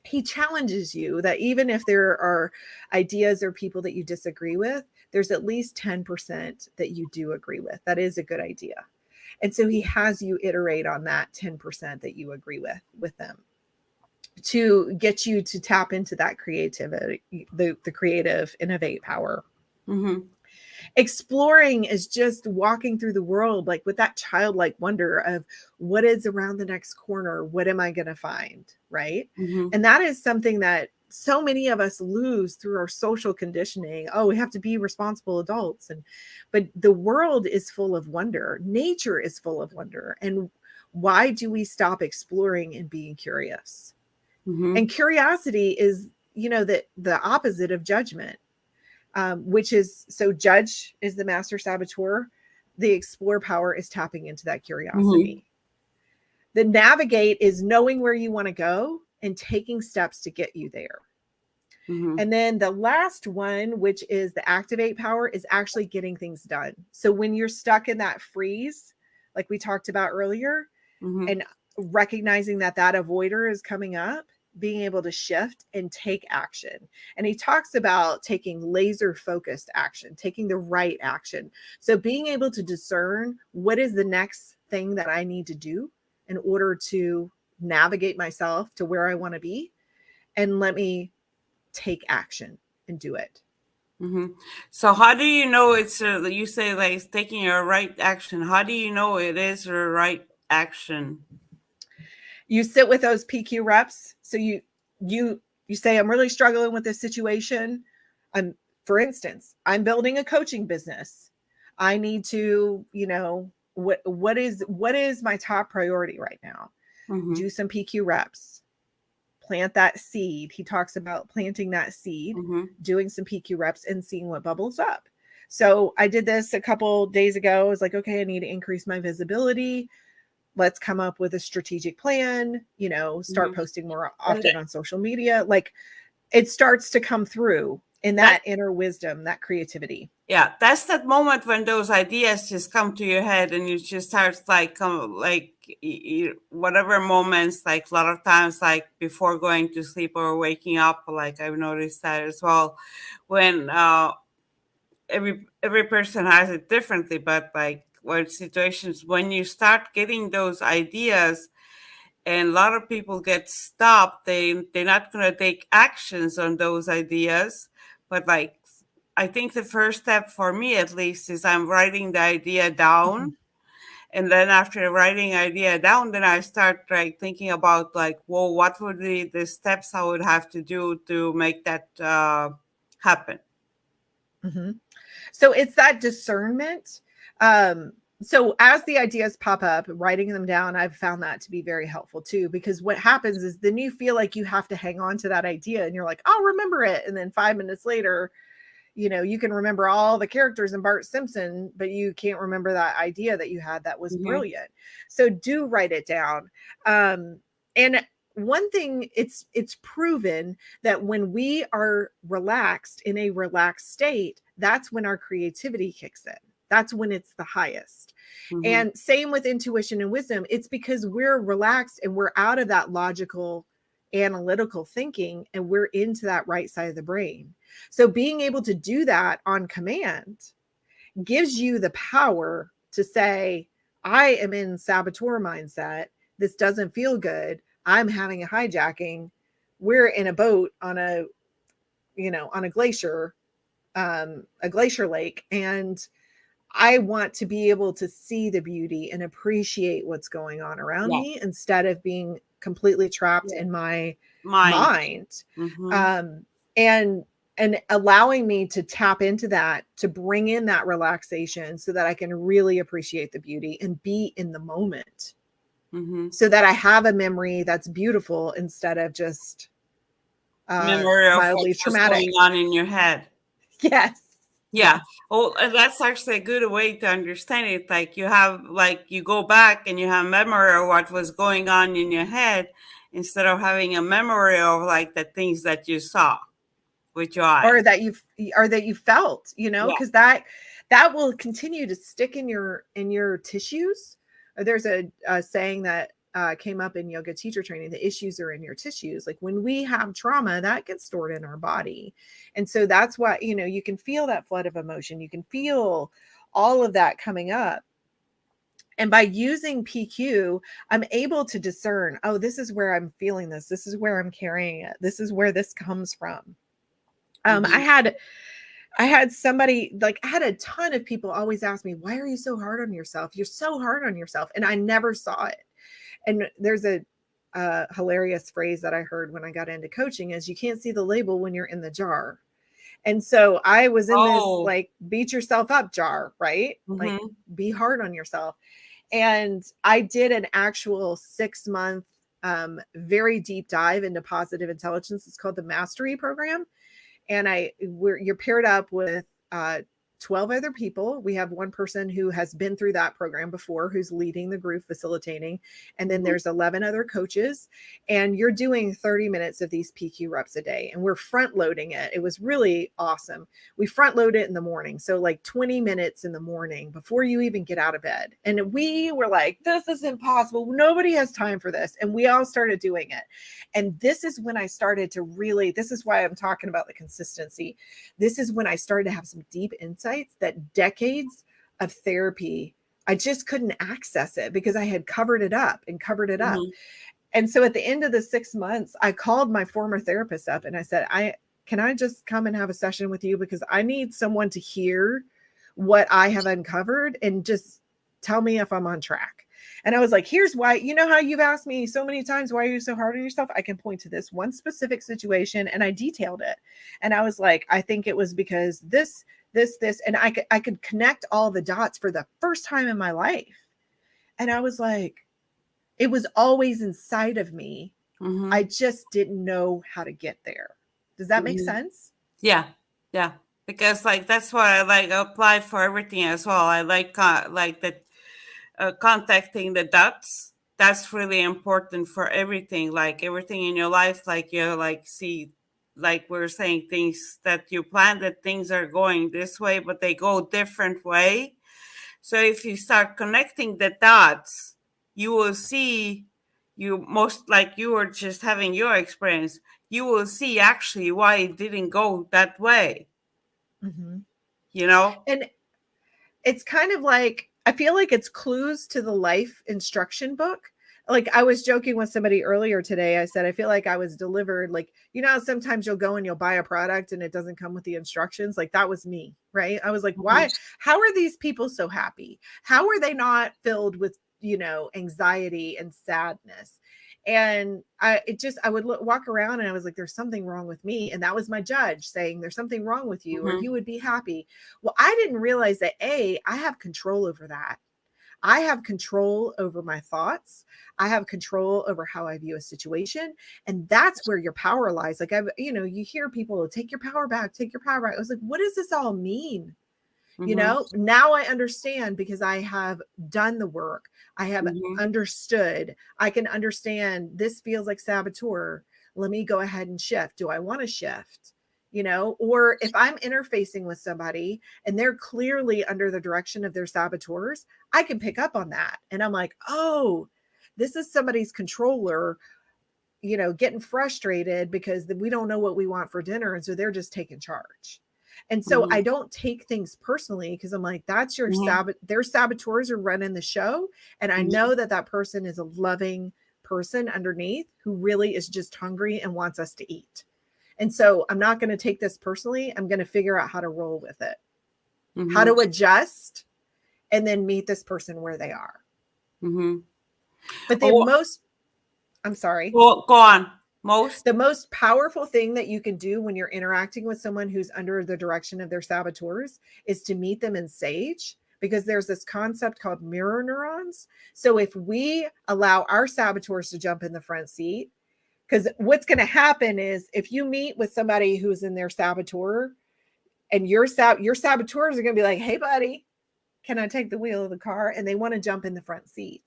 S2: He challenges you that even if there are ideas or people that you disagree with, there's at least 10% that you do agree with. That is a good idea. And so he has you iterate on that 10% that you agree with them to get you to tap into that creativity, the creative innovate power.
S1: Mm-hmm.
S2: Exploring is just walking through the world like with that childlike wonder of what is around the next corner, what am I going to find, right?
S1: Mm-hmm.
S2: And that is something that so many of us lose through our social conditioning. Oh, we have to be responsible adults, and but the world is full of wonder, nature is full of wonder. And why do we stop exploring and being curious?
S1: Mm-hmm.
S2: And curiosity is, the opposite of judgment, which is, so judge is the master saboteur. The explore power is tapping into that
S1: Mm-hmm.
S2: curiosity. The navigate is knowing where you want to go and taking steps to get you there.
S1: Mm-hmm.
S2: And then the last one, which is the activate power, is actually getting things done. So when you're stuck in that freeze, like we talked about earlier,
S1: Mm-hmm.
S2: and recognizing that that avoider is coming up, being able to shift and take action. And he talks about taking laser focused action, taking the right action. So being able to discern what is the next thing that I need to do in order to navigate myself to where I want to be, and let me take action and do it.
S1: Mm-hmm. So how do you know it's you say like it's taking a right action? How do you know it is a right action?
S2: You sit with those PQ reps. So you say, I'm really struggling with this situation. I'm, for instance, I'm building a coaching business. I need to, what is my top priority right now?
S1: Mm-hmm.
S2: Do some PQ reps, plant that seed. He talks about planting that seed,
S1: Mm-hmm.
S2: doing some PQ reps and seeing what bubbles up. So I did this a couple days ago. I was like, okay, I need to increase my visibility. Let's come up with a strategic plan, start
S1: Mm-hmm.
S2: posting more
S1: And
S2: often on social media. Like, it starts to come through in
S1: that
S2: that inner wisdom, that creativity.
S1: yeah, that's that moment when those ideas just come to your head and you just start like like whatever moments, like a lot of times like before going to sleep or waking up, like I've noticed that as well, when every person has it differently, but like what situations when you start getting those ideas and a lot of people get stopped, they're not going to take actions on those ideas, but like I think the first step for me at least is I'm writing the idea
S2: Mhm.
S1: down, and then after writing idea down, then I start like thinking about like, whoa, what would be the steps I would have to do to make that happen.
S2: Mhm. So it's that discernment. Um, so as the ideas pop up, writing them down, I've found that to be very helpful too, because what happens is then you feel like you have to hang on to that idea and you're like, I'll remember it. And then 5 minutes later, you can remember all the characters in Bart Simpson, but you can't remember that idea that you had that was
S1: Mm-hmm.
S2: brilliant. So do write it down. And one thing, it's proven that when we are relaxed in a relaxed state, that's when our creativity kicks in. That's when it's the highest.
S1: Mm-hmm.
S2: And same with intuition and wisdom. It's because we're relaxed and we're out of that logical, analytical thinking, and we're into that right side of the brain. So being able to do that on command gives you the power to say, I am in saboteur mindset. This doesn't feel good. I'm having a hijacking. We're in a boat on a glacier lake, and I want to be able to see the beauty and appreciate what's going on around
S1: Yeah.
S2: me instead of being completely trapped
S1: Yeah.
S2: in my
S1: Mind.
S2: mind.
S1: Mm-hmm.
S2: Um, and allowing me to tap into that, to bring in that relaxation so that I can really appreciate the beauty and be in the moment,
S1: Mm-hmm.
S2: so that I have a memory that's beautiful instead of just
S1: Memory of what
S2: mildly
S1: was going
S2: traumatic.
S1: on in your head.
S2: Yes.
S1: Yeah.
S2: Yes.
S1: Oh, and that's actually a good way to understand it. Like you have, like you go back and you have memory of what was going on in your head instead of having a memory of like the things that you saw with your eyes.
S2: Or that you felt,
S1: Yeah.
S2: because that will continue to stick in your tissues. There's a saying that came up in yoga teacher training: the issues are in your tissues. Like when we have trauma, that gets stored in our body. And so that's why, you can feel that flood of emotion, you can feel all of that coming up. And by using PQ, I'm able to discern, oh, this is where I'm feeling this, this is where I'm carrying it, this is where this comes from. um, i
S1: Mm-hmm.
S2: had I had somebody, like, I had a ton of people always ask me, why are you so hard on yourself? You're so hard on yourself. And I never saw it. And there's a hilarious phrase that I heard when I got into coaching is, you can't see the label when you're in the jar. And so I was in this,
S1: Oh.
S2: like, beat yourself up jar, right? Like,
S1: Mm-hmm.
S2: be hard on yourself. And I did an actual 6-month, very deep dive into positive intelligence. It's called the Mastery Program. And you're paired up with 12 other people. We have one person who has been through that program before, who's leading the group, facilitating. And then
S1: Mm-hmm.
S2: there's 11 other coaches. And you're doing 30 minutes of these PQ reps a day. And we're front loading it. It was really awesome. We front load it in the morning. So like 20 minutes in the morning before you even get out of bed. And we were like, this is impossible. Nobody has time for this. And we all started doing it. And this is when I started to really, this is why I'm talking about the consistency. This is when I started to have some deep insights that decades of therapy, I just couldn't access it because I had covered it up and covered it up.
S1: Mm-hmm.
S2: And so at the end of the 6 months, I called my former therapist up and I said, can I just come and have a session with you? Because I need someone to hear what I have uncovered and just tell me if I'm on track. And I was like, here's why. You know how you've asked me so many times, why are you so hard on yourself? I can point to this one specific situation. And I detailed it. And I was like, I think it was because this, and I could connect all the dots for the first time in my life. And I was like, it was always inside of me.
S1: Mm-hmm.
S2: I just didn't know how to get there. Does that make
S1: Mm-hmm.
S2: sense?
S1: Yeah. Yeah. Because like that's why I like apply for everything as well. I like that contacting the dots. That's really important for everything. Like everything in your life, like you like see, like we're saying, things that you plan that things are going this way, but they go different way. So if you start connecting the dots, you will see, you most like you were just having your experience, you will see actually why it didn't go that way,
S2: Mm-hmm.
S1: you know?
S2: And it's kind of like, I feel like it's clues to the life instruction book. Like I was joking with somebody earlier today. I said, I feel like I was delivered, like, sometimes you'll go and you'll buy a product and it doesn't come with the instructions. Like that was me, right? I was like,
S1: Mhm.
S2: why? How are these people so happy? How are they not filled with, anxiety and sadness? And I would walk around and I was like, there's something wrong with me. And that was my judge saying, there's something wrong with you, or
S1: Mhm.
S2: you would be happy. Well, I didn't realize that I have control over that. I have control over my thoughts. I have control over how I view a situation. And that's where your power lies. Like you hear people take your power back, take your power back. I was like, what does this all mean?
S1: Mhm.
S2: Now I understand because I have done the work. I have
S1: Mhm.
S2: understood. I can understand this feels like saboteur. Let me go ahead and shift. Do I want to shift? Or if I'm interfacing with somebody and they're clearly under the direction of their saboteurs, I can pick up on that. And I'm like, oh, this is somebody's controller, getting frustrated because we don't know what we want for dinner. And so they're just taking charge. And so
S1: Mhm.
S2: I don't take things personally because I'm like, that's
S1: Mhm.
S2: their saboteurs are running the show. And I
S1: Mhm.
S2: know that person is a loving person underneath who really is just hungry and wants us to eat. And so I'm not going to take this personally. I'm going to figure out how to roll with it, how
S1: Mhm.
S2: to adjust, and then meet this person where they are.
S1: Mm-hmm.
S2: But the
S1: Oh,
S2: most, I'm sorry,
S1: go on. Most.
S2: the most powerful thing that you can do when you're interacting with someone who's under the direction of their saboteurs is to meet them in sage, because there's this concept called mirror neurons. So if we allow our saboteurs to jump in the front seat, because what's going to happen is if you meet with somebody who's in their saboteur, and your saboteurs are going to be like, "Hey buddy, can I take the wheel of the car?" And they want to jump in the front seat.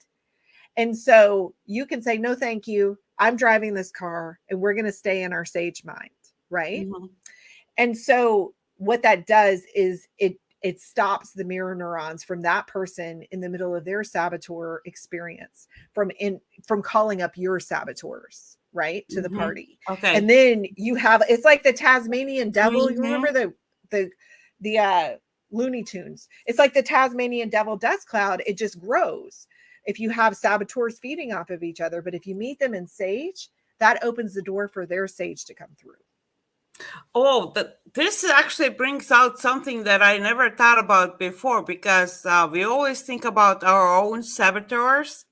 S2: And so you can say, "No, thank you. I'm driving this car and we're going to stay in our sage mind." Right.
S1: Mm-hmm.
S2: And so what that does is it stops the mirror neurons from that person in the middle of their saboteur experience from calling up your saboteurs, right, to the
S1: Mm-hmm.
S2: party.
S1: Okay.
S2: And then you have, it's like the Tasmanian devil. You
S1: Mm-hmm.
S2: remember the Looney Tunes? It's like the Tasmanian devil dust cloud. It just grows if you have saboteurs feeding off of each other. But if you meet them in sage, that opens the door for their sage to come through.
S1: Oh, this actually brings out something that I never thought about before, because we always think about our own saboteurs,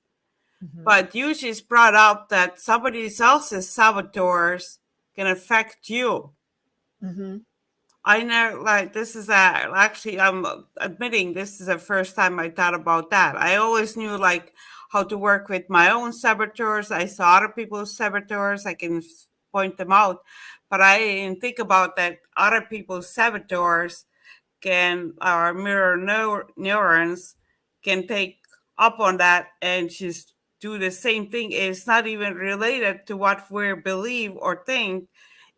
S2: Mm-hmm.
S1: but usually it's brought up that somebody else's saboteurs can affect you.
S2: Mm-hmm.
S1: I know, like, this is actually, I'm admitting this is the first time I thought about that. I always knew, like, how to work with my own saboteurs. I saw other people's saboteurs, I can point them out, but I didn't think about that other people's saboteurs can, our mirror neurons can take up on that and just do the same thing. It's not even related to what we believe or think.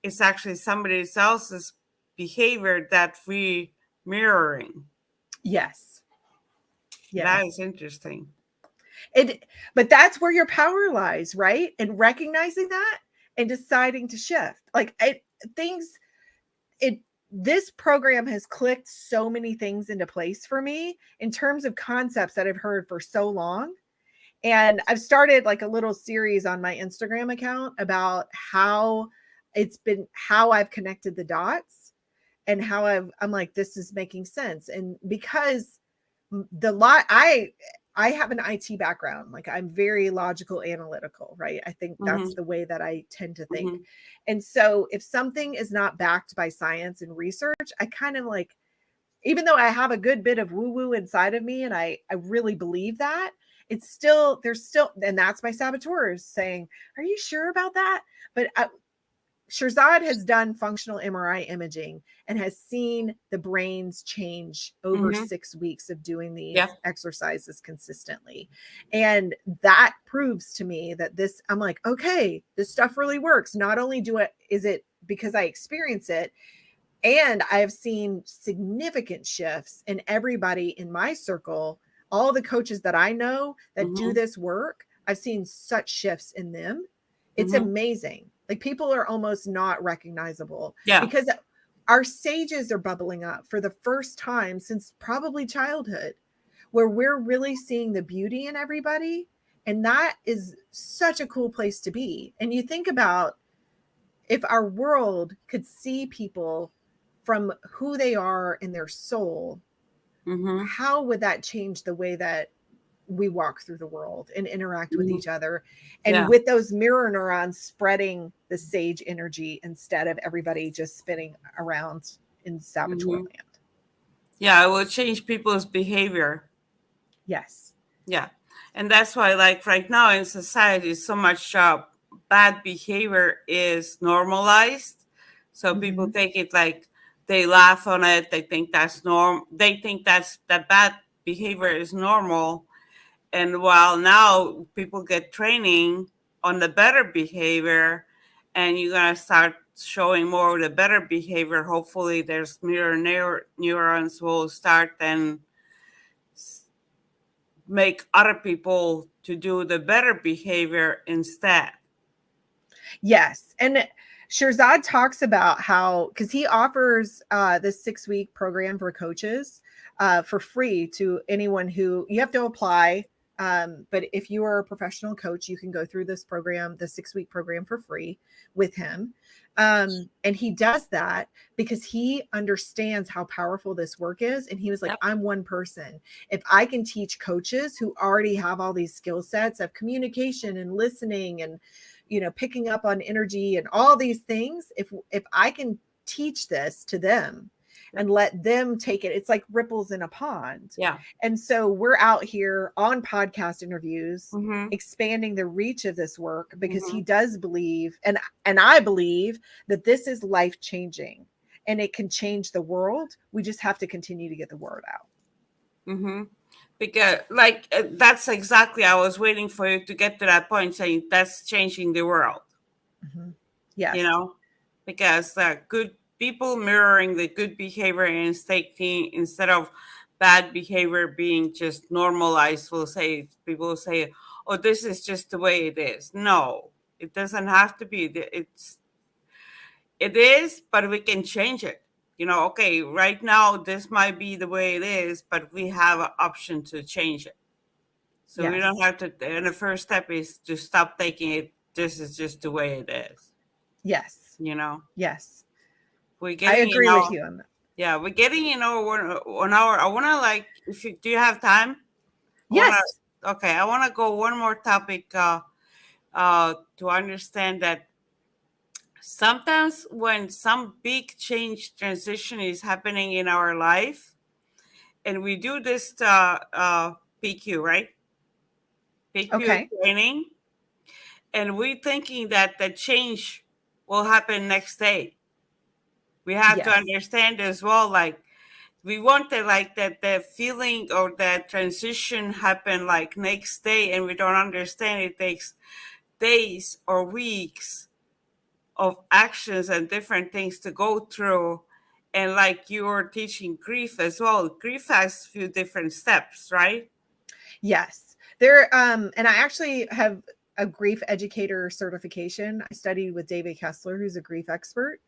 S1: It's actually somebody else's behavior that we mirroring.
S2: Yes.
S1: That
S2: Yes.
S1: is interesting.
S2: It, but that's where your power lies, right? And recognizing that and deciding to shift. Like things, it this program has clicked so many things into place for me in terms of concepts that I've heard for so long. And I've started like a little series on my Instagram account about how I've connected the dots, and how I'm like, this is making sense. And because the lot I have an IT background. Like I'm very logical, analytical, right? I think that's
S1: Mm-hmm.
S2: the way that I tend to think.
S1: Mm-hmm.
S2: And so if something is not backed by science and research, I kind of like, even though I have a good bit of woo woo inside of me and I really believe that, it's still, there's still, and that's my saboteurs saying, "Are you sure about that?" But Shirzad has done functional MRI imaging and has seen the brains change over
S1: Mm-hmm.
S2: 6 weeks of doing
S1: Yeah.
S2: these exercises consistently. And that proves to me that I'm like, okay, this stuff really works. Not only is it because I experience it, and I have seen significant shifts in everybody in my circle, all the coaches that I know that do
S1: Mm-hmm.
S2: this work, I've seen such shifts in them. It's
S1: Mm-hmm.
S2: amazing. Like people are almost not recognizable
S1: Yeah.
S2: because our sages are bubbling up for the first time since probably childhood, where we're really seeing the beauty in everybody. And that is such a cool place to be. And you think about, if our world could see people from who they are in their soul,
S1: Mm-hmm.
S2: how would that change the way that we walk through the world and interact with
S1: Mm-hmm.
S2: each other? And
S1: Yeah.
S2: with those mirror neurons spreading the sage energy instead of everybody just spinning around in saboteur
S1: Mm-hmm.
S2: land.
S1: Yeah, it will change people's behavior.
S2: Yes.
S1: Yeah. And that's why, like, right now in society, so much bad behavior is normalized. So people
S2: Mm-hmm.
S1: take it like, they laugh on it. They think that's They think that bad behavior is normal. And while now people get training on the better behavior, and you're gonna start showing more of the better behavior, hopefully there's neurons will start and make other people to do the better behavior instead.
S2: Yes. And Shirzad talks about how, because he offers this 6-week program for coaches for free to anyone who, you have to apply But if you are a professional coach, you can go through this program, the 6-week program, for free with him. And he does that because he understands how powerful this work is. And he was like,
S1: Yep.
S2: I'm one person. If I can teach coaches who already have all these skill sets of communication and listening and, picking up on energy and all these things, if I can teach this to them
S1: Yep.
S2: and let them take it, it's like ripples in a pond.
S1: Yeah.
S2: And so we're out here on podcast interviews,
S1: Mm-hmm.
S2: expanding the reach of this work because
S1: Mm-hmm.
S2: he does believe, and I believe that this is life changing and it can change the world. We just have to continue to get the word out.
S1: Mm-hmm. Because, like, that's exactly, I was waiting for you to get to that point saying that's changing the world,
S2: Mm-hmm.
S1: you
S2: Yes.
S1: know, because good people mirroring the good behavior and taking instead of bad behavior being just normalized. People will say, oh, this is just the way it is. No, it doesn't have to be. It is, but we can change it. Okay, right now this might be the way it is, but we have an option to change it. So we don't
S2: Yes.
S1: have to. And the first step is to stop thinking it. This is just the way it is.
S2: Yes.
S1: You know,
S2: Yes.
S1: we're
S2: I
S1: getting
S2: agree with you on that.
S1: yeah, we're getting 1 hour. I wanna, like, if you do you have time? I wanna
S2: Yes.
S1: Okay. I wanna go one more topic. To understand that sometimes when some big change transition is happening in our life, and we do this PQ, right? PQ
S2: Okay.
S1: training, and we're thinking that the change will happen next day. We have to
S2: Yes.
S1: understand as well, like, we want the feeling or that transition happen like next day, and we don't understand it takes days or weeks of actions and different things to go through. And like you were teaching grief as well, grief has a few different steps, right?
S2: Yes. And I actually have a grief educator certification. I studied with David Kessler, who's a grief expert.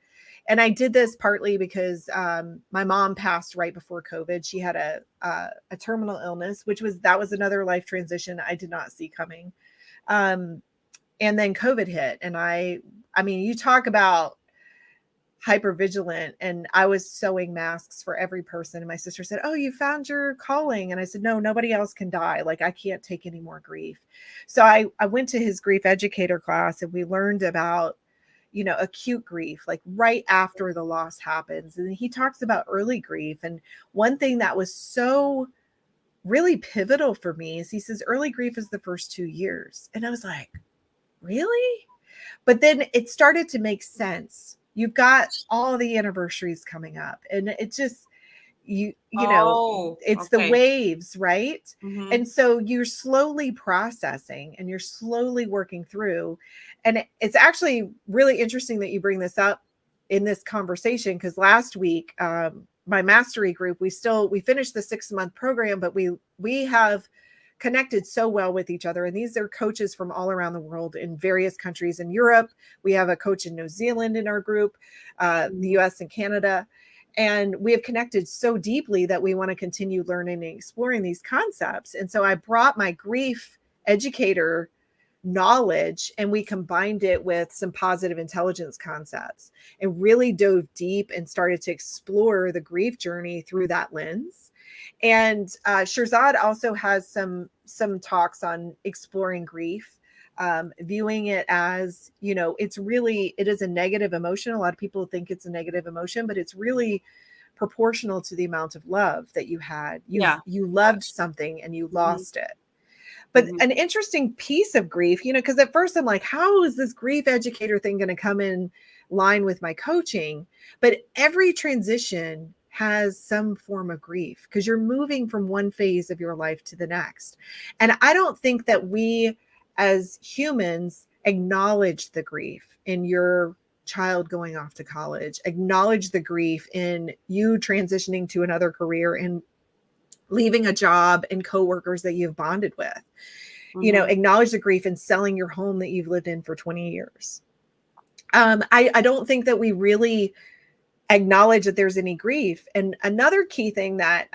S2: And I did this partly because my mom passed right before COVID. She had a terminal illness, that was another life transition I did not see coming. And then COVID hit, and I mean, you talk about hyper vigilant, and I was sewing masks for every person. And my sister said, "Oh, you found your calling." And I said, "No, nobody else can die. Like, I can't take any more grief." So I went to his grief educator class, and we learned about, acute grief, like right after the loss happens. And he talks about early grief. And one thing that was so really pivotal for me is he says early grief is the first 2 years. And I was like, really? But then it started to make sense. You've got all the anniversaries coming up, and it just,
S1: Oh,
S2: it's the
S1: okay.
S2: waves, right?
S1: Mm-hmm.
S2: And so you're slowly processing and you're slowly working through. And it's actually really interesting that you bring this up in this conversation, because last week, my mastery group, we finished the 6-month program, but we have connected so well with each other. And these are coaches from all around the world in various countries. In Europe, we have a coach in New Zealand in our group, the US and Canada. And we have connected so deeply that we want to continue learning and exploring these concepts. And so I brought my grief educator knowledge and we combined it with some positive intelligence concepts and really dove deep and started to explore the grief journey through that lens. And Shirzad also has some talks on exploring grief, viewing it as, it is a negative emotion. A lot of people think it's a negative emotion, but it's really proportional to the amount of love that you had.
S1: Yeah.
S2: You loved something and you
S1: Mm-hmm.
S2: lost it. But
S1: Mm-hmm.
S2: an interesting piece of grief, because at first I'm like, how is this grief educator thing going to come in line with my coaching? But every transition has some form of grief because you're moving from one phase of your life to the next. And I don't think that we as humans acknowledge the grief in your child going off to college, acknowledge the grief in you transitioning to another career and leaving a job and coworkers that you've bonded with.
S1: Mm-hmm.
S2: Acknowledge the grief in selling your home that you've lived in for 20 years. I don't think that we really acknowledge that there's any grief. And another key thing that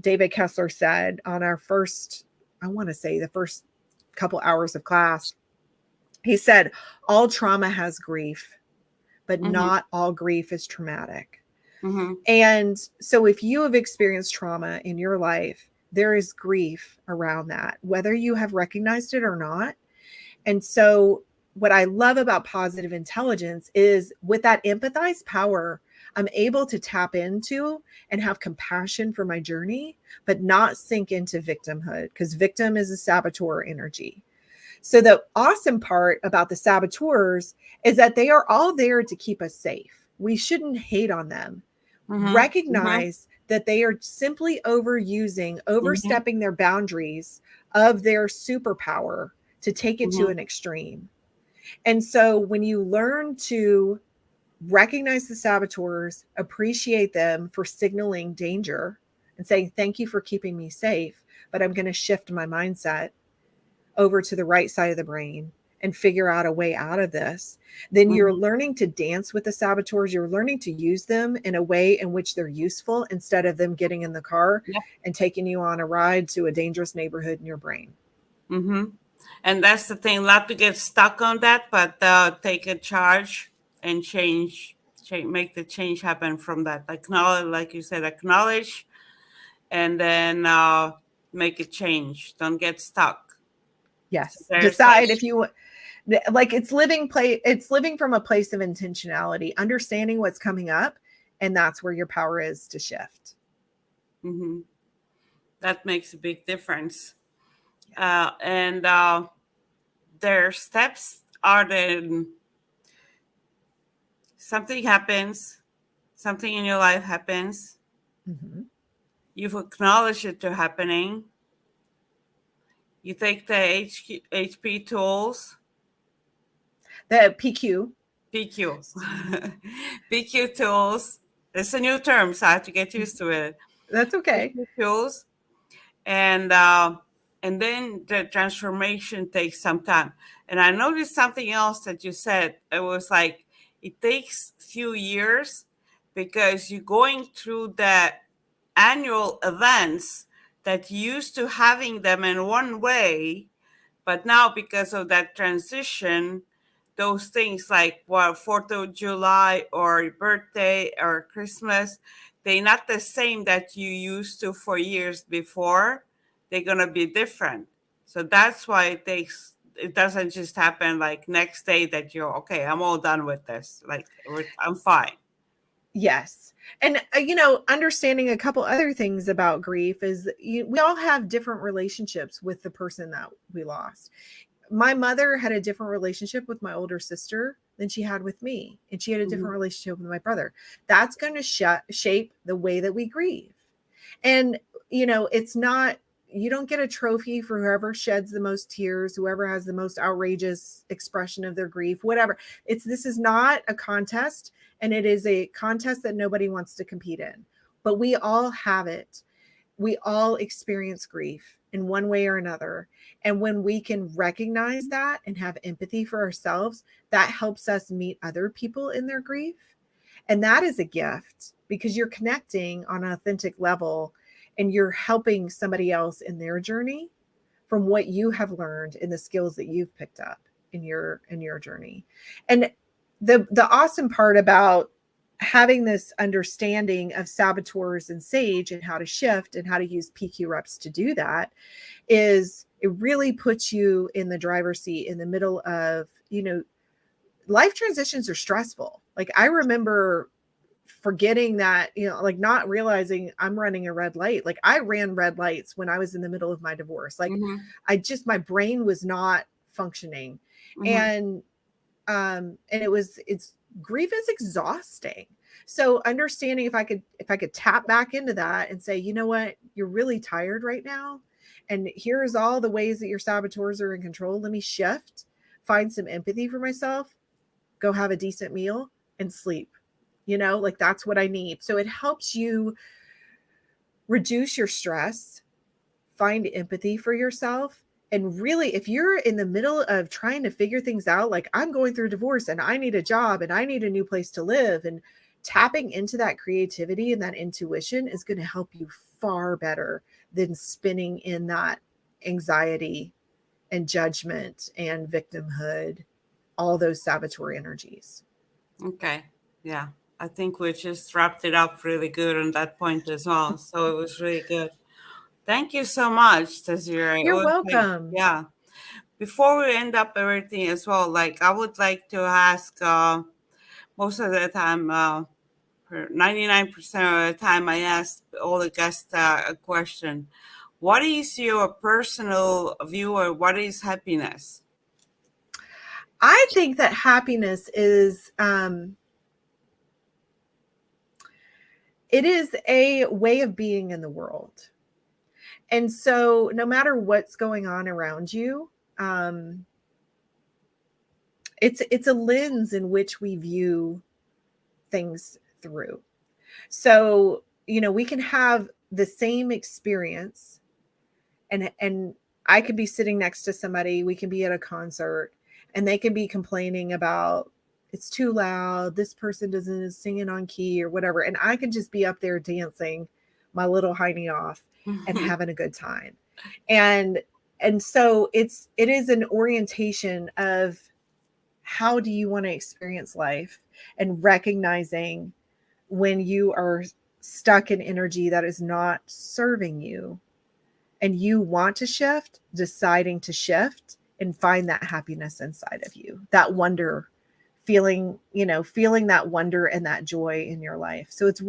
S2: David Kessler said on our first I want to say the first couple hours of class. He said, all trauma has grief, but
S1: Mm-hmm.
S2: not all grief is traumatic.
S1: Mm-hmm.
S2: And so if you have experienced trauma in your life, there is grief around that, whether you have recognized it or not. And so what I love about positive intelligence is with that empathized power, I'm able to tap into and have compassion for my journey, but not sink into victimhood, because victim is a saboteur energy. So the awesome part about the saboteurs is that they are all there to keep us safe. We shouldn't hate on them.
S1: Mm-hmm. Mm-hmm.
S2: Recognize that they are simply overusing,
S1: Mm-hmm.
S2: overstepping their boundaries of their superpower to take it to
S1: Mm-hmm.
S2: an extreme. And so when you learn to recognize the saboteurs, appreciate them for signaling danger and saying, thank you for keeping me safe, but I'm going to shift my mindset over to the right side of the brain and figure out a way out of this, then you're
S1: Mm-hmm.
S2: learning to dance with the saboteurs. You're learning to use them in a way in which they're useful instead of them getting in the car
S1: Yeah.
S2: and taking you on a ride to a dangerous neighborhood in your brain.
S1: Mm-hmm. And that's the thing, not to get stuck on that, but take a charge and change, make the change happen from that. Acknowledge, like you said, acknowledge, and then make a change. Don't get stuck. So
S2: Yes.
S1: there's
S2: Decide
S1: like,
S2: if you like it's living from a place of intentionality, understanding what's coming up, and that's where your power is to shift.
S1: hmm, that makes a big difference. And their steps are then something happens, something in your life happens,
S2: Mhm.
S1: you've acknowledged it to happening, you take the HP tools,
S2: The PQ.
S1: PQ, PQ tools. It's a new term, so I have to get used to it.
S2: That's okay.
S1: PQ tools, and then the transformation takes some time. And I noticed something else that you said. It was like it takes few years because you're going through the annual events that used to having them in one way, but now because of that transition, those things like what 4th of July or your birthday or Christmas, they're not the same that you used to for years before. They're gonna be different. So that's why it doesn't just happen like next day that you're okay, I'm all done with this. Like I'm fine.
S2: Yes. And, understanding a couple other things about grief is we all have different relationships with the person that we lost. My mother had a different relationship with my older sister than she had with me, and she had a
S1: Mm-hmm.
S2: different relationship with my brother. That's going to shape the way that we grieve. And, it's not, you don't get a trophy for whoever sheds the most tears, whoever has the most outrageous expression of their grief, whatever. This is not a contest, and it is a contest that nobody wants to compete in. But we all have it. We all experience grief in one way or another. And when we can recognize that and have empathy for ourselves, that helps us meet other people in their grief. And that is a gift because you're connecting on an authentic level and you're helping somebody else in their journey from what you have learned and the skills that you've picked up in your journey. And the awesome part about having this understanding of saboteurs and sage and how to shift and how to use PQ reps to do that is it really puts you in the driver's seat in the middle of, life transitions are stressful. Like I remember forgetting that, like not realizing I'm running a red light. Like I ran red lights when I was in the middle of my divorce. Like
S1: Mm-hmm.
S2: my brain was not functioning.
S1: Mm-hmm.
S2: And it's grief is exhausting. So understanding if I could tap back into that and say, you know what, you're really tired right now. And here's all the ways that your saboteurs are in control. Let me shift, find some empathy for myself, go have a decent meal and sleep. Like that's what I need. So it helps you reduce your stress, find empathy for yourself. And really, if you're in the middle of trying to figure things out, like I'm going through divorce and I need a job and I need a new place to live, and tapping into that creativity and that intuition is going to help you far better than spinning in that anxiety and judgment and victimhood, all those saboteur energies.
S1: Okay. Yeah. I think we just wrapped it up really good on that point as well. So it was really good. Thank you so much, Desiree. It
S2: You're
S1: was great.
S2: welcome.
S1: Yeah. Before we end up everything as well, like I would like to ask most of the time, 99% of the time, I ask all the guests a question. What is your personal view, or what is happiness?
S2: I think that happiness is it is a way of being in the world. And so no matter what's going on around you, um, it's a lens in which we view things through. So, we can have the same experience, and I could be sitting next to somebody, we can be at a concert, and they can be complaining about it's too loud, this person doesn't is singing on key or whatever, and I can just be up there dancing my little hiney off and having a good time. And so it is an orientation of how do you want to experience life, and recognizing when you are stuck in energy that is not serving you and you want to shift, deciding to shift and find that happiness inside of you, that wonder, feeling that wonder and that joy in your life. So it's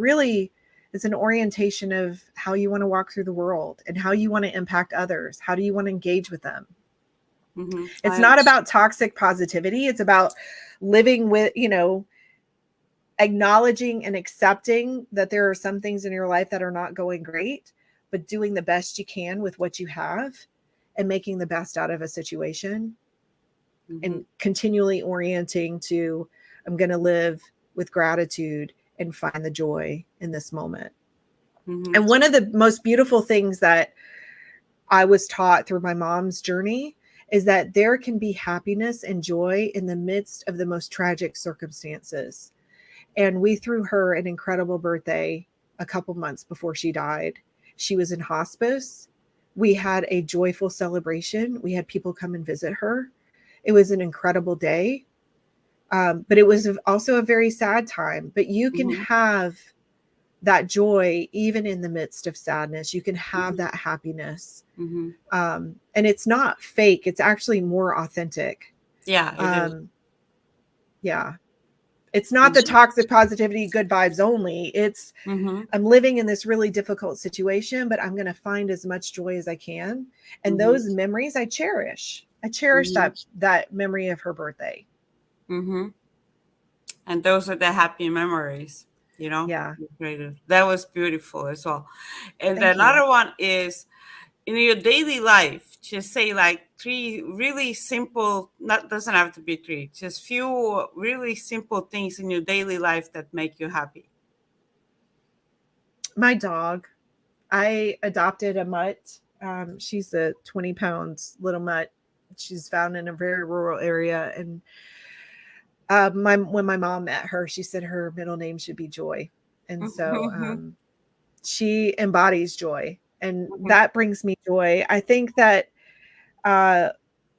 S2: an orientation of how you want to walk through the world and how you want to impact others. How do you want to engage with them?
S1: Mm-hmm.
S2: It's not about toxic positivity. It's about living with, acknowledging and accepting that there are some things in your life that are not going great, but doing the best you can with what you have and making the best out of a situation,
S1: Mm-hmm.
S2: and continually orienting to, I'm going to live with gratitude and find the joy in this moment.
S1: Mm-hmm.
S2: And one of the most beautiful things that I was taught through my mom's journey is that there can be happiness and joy in the midst of the most tragic circumstances. And we threw her an incredible birthday a couple months before she died. She was in hospice. We had a joyful celebration. We had people come and visit her. It was an incredible day. But it was also a very sad time. But you can
S1: Mm-hmm.
S2: have that joy even in the midst of sadness. You can have that happiness.
S1: Mm-hmm.
S2: And it's not fake, it's actually more authentic.
S1: Yeah, it is.
S2: Yeah. It's not the toxic positivity, good vibes only. It's,
S1: Mm-hmm.
S2: I'm living in this really difficult situation, but I'm going to find as much joy as I can. And
S1: Mm-hmm.
S2: those memories I cherish. I cherish
S1: Mm-hmm.
S2: that memory of her birthday.
S1: Mm-hmm. And those are the happy memories,
S2: Yeah.
S1: you created. That was beautiful as well. And
S2: Thank you.
S1: another one is, in your daily life, just say like three really simple, not doesn't have to be three, just few really simple things in your daily life that make you happy.
S2: My dog. I adopted a mutt. She's a 20 pounds little mutt. She's found in a very rural area. And when my mom met her, she said her middle name should be Joy. And so
S1: Mm-hmm.
S2: she embodies joy. And that brings me joy. I think that uh,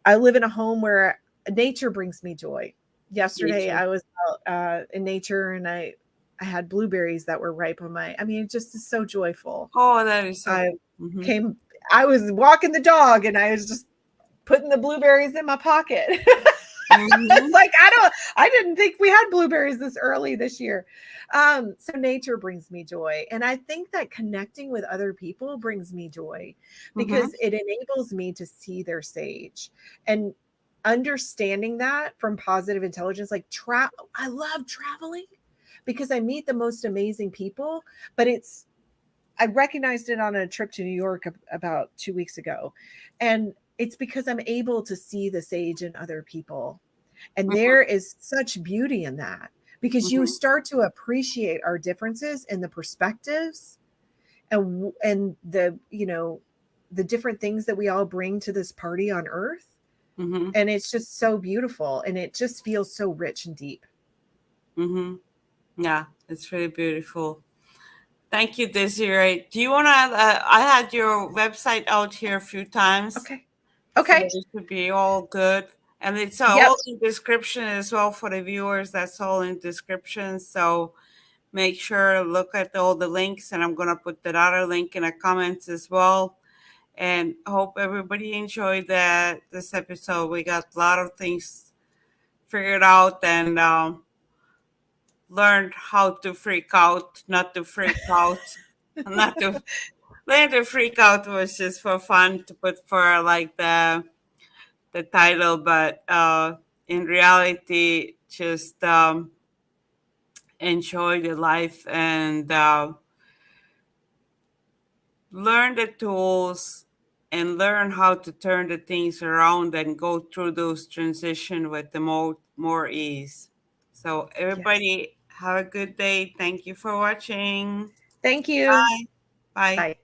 S2: I live in a home where nature brings me joy. Yesterday,
S1: Nature.
S2: I was out in nature, and I had blueberries that were ripe on my, I mean, it just is so joyful.
S1: Oh, that is so
S2: I
S1: cool. Mm-hmm.
S2: came, I was walking the dog and I was just putting the blueberries in my pocket. It's
S1: Mm-hmm.
S2: like, I didn't think we had blueberries this early this year. So nature brings me joy. And I think that connecting with other people brings me joy
S1: Mm-hmm.
S2: because it enables me to see their sage, and understanding that from positive intelligence, like I love traveling because I meet the most amazing people, but I recognized it on a trip to New York about 2 weeks ago. And it's because I'm able to see the sage in other people. And
S1: Mm-hmm.
S2: there is such beauty in that because you
S1: Mm-hmm.
S2: start to appreciate our differences and the perspectives, and the different things that we all bring to this party on earth.
S1: Mm-hmm.
S2: And it's just so beautiful, and it just feels so rich and deep.
S1: Mm-hmm. Yeah, it's really beautiful. Thank you, Desiree. Do you want to? I had your website out here a few times,
S2: Okay.
S1: so
S2: Okay.
S1: it should be all good. And it's all
S2: Yep.
S1: in description as well for the viewers. That's all in description. So make sure to look at all the links, and I'm gonna put that other link in the comments as well. And hope everybody enjoyed that this episode. We got a lot of things figured out and learned how to freak out, not to freak out, not to learn to freak out was just for fun to put for like the title, but in reality, just enjoy the life and learn the tools and learn how to turn the things around and go through those transition with the more ease. So
S2: Yes.
S1: everybody have a good day. Thank you for watching.
S2: Thank you.
S1: Bye. Bye.
S2: Bye.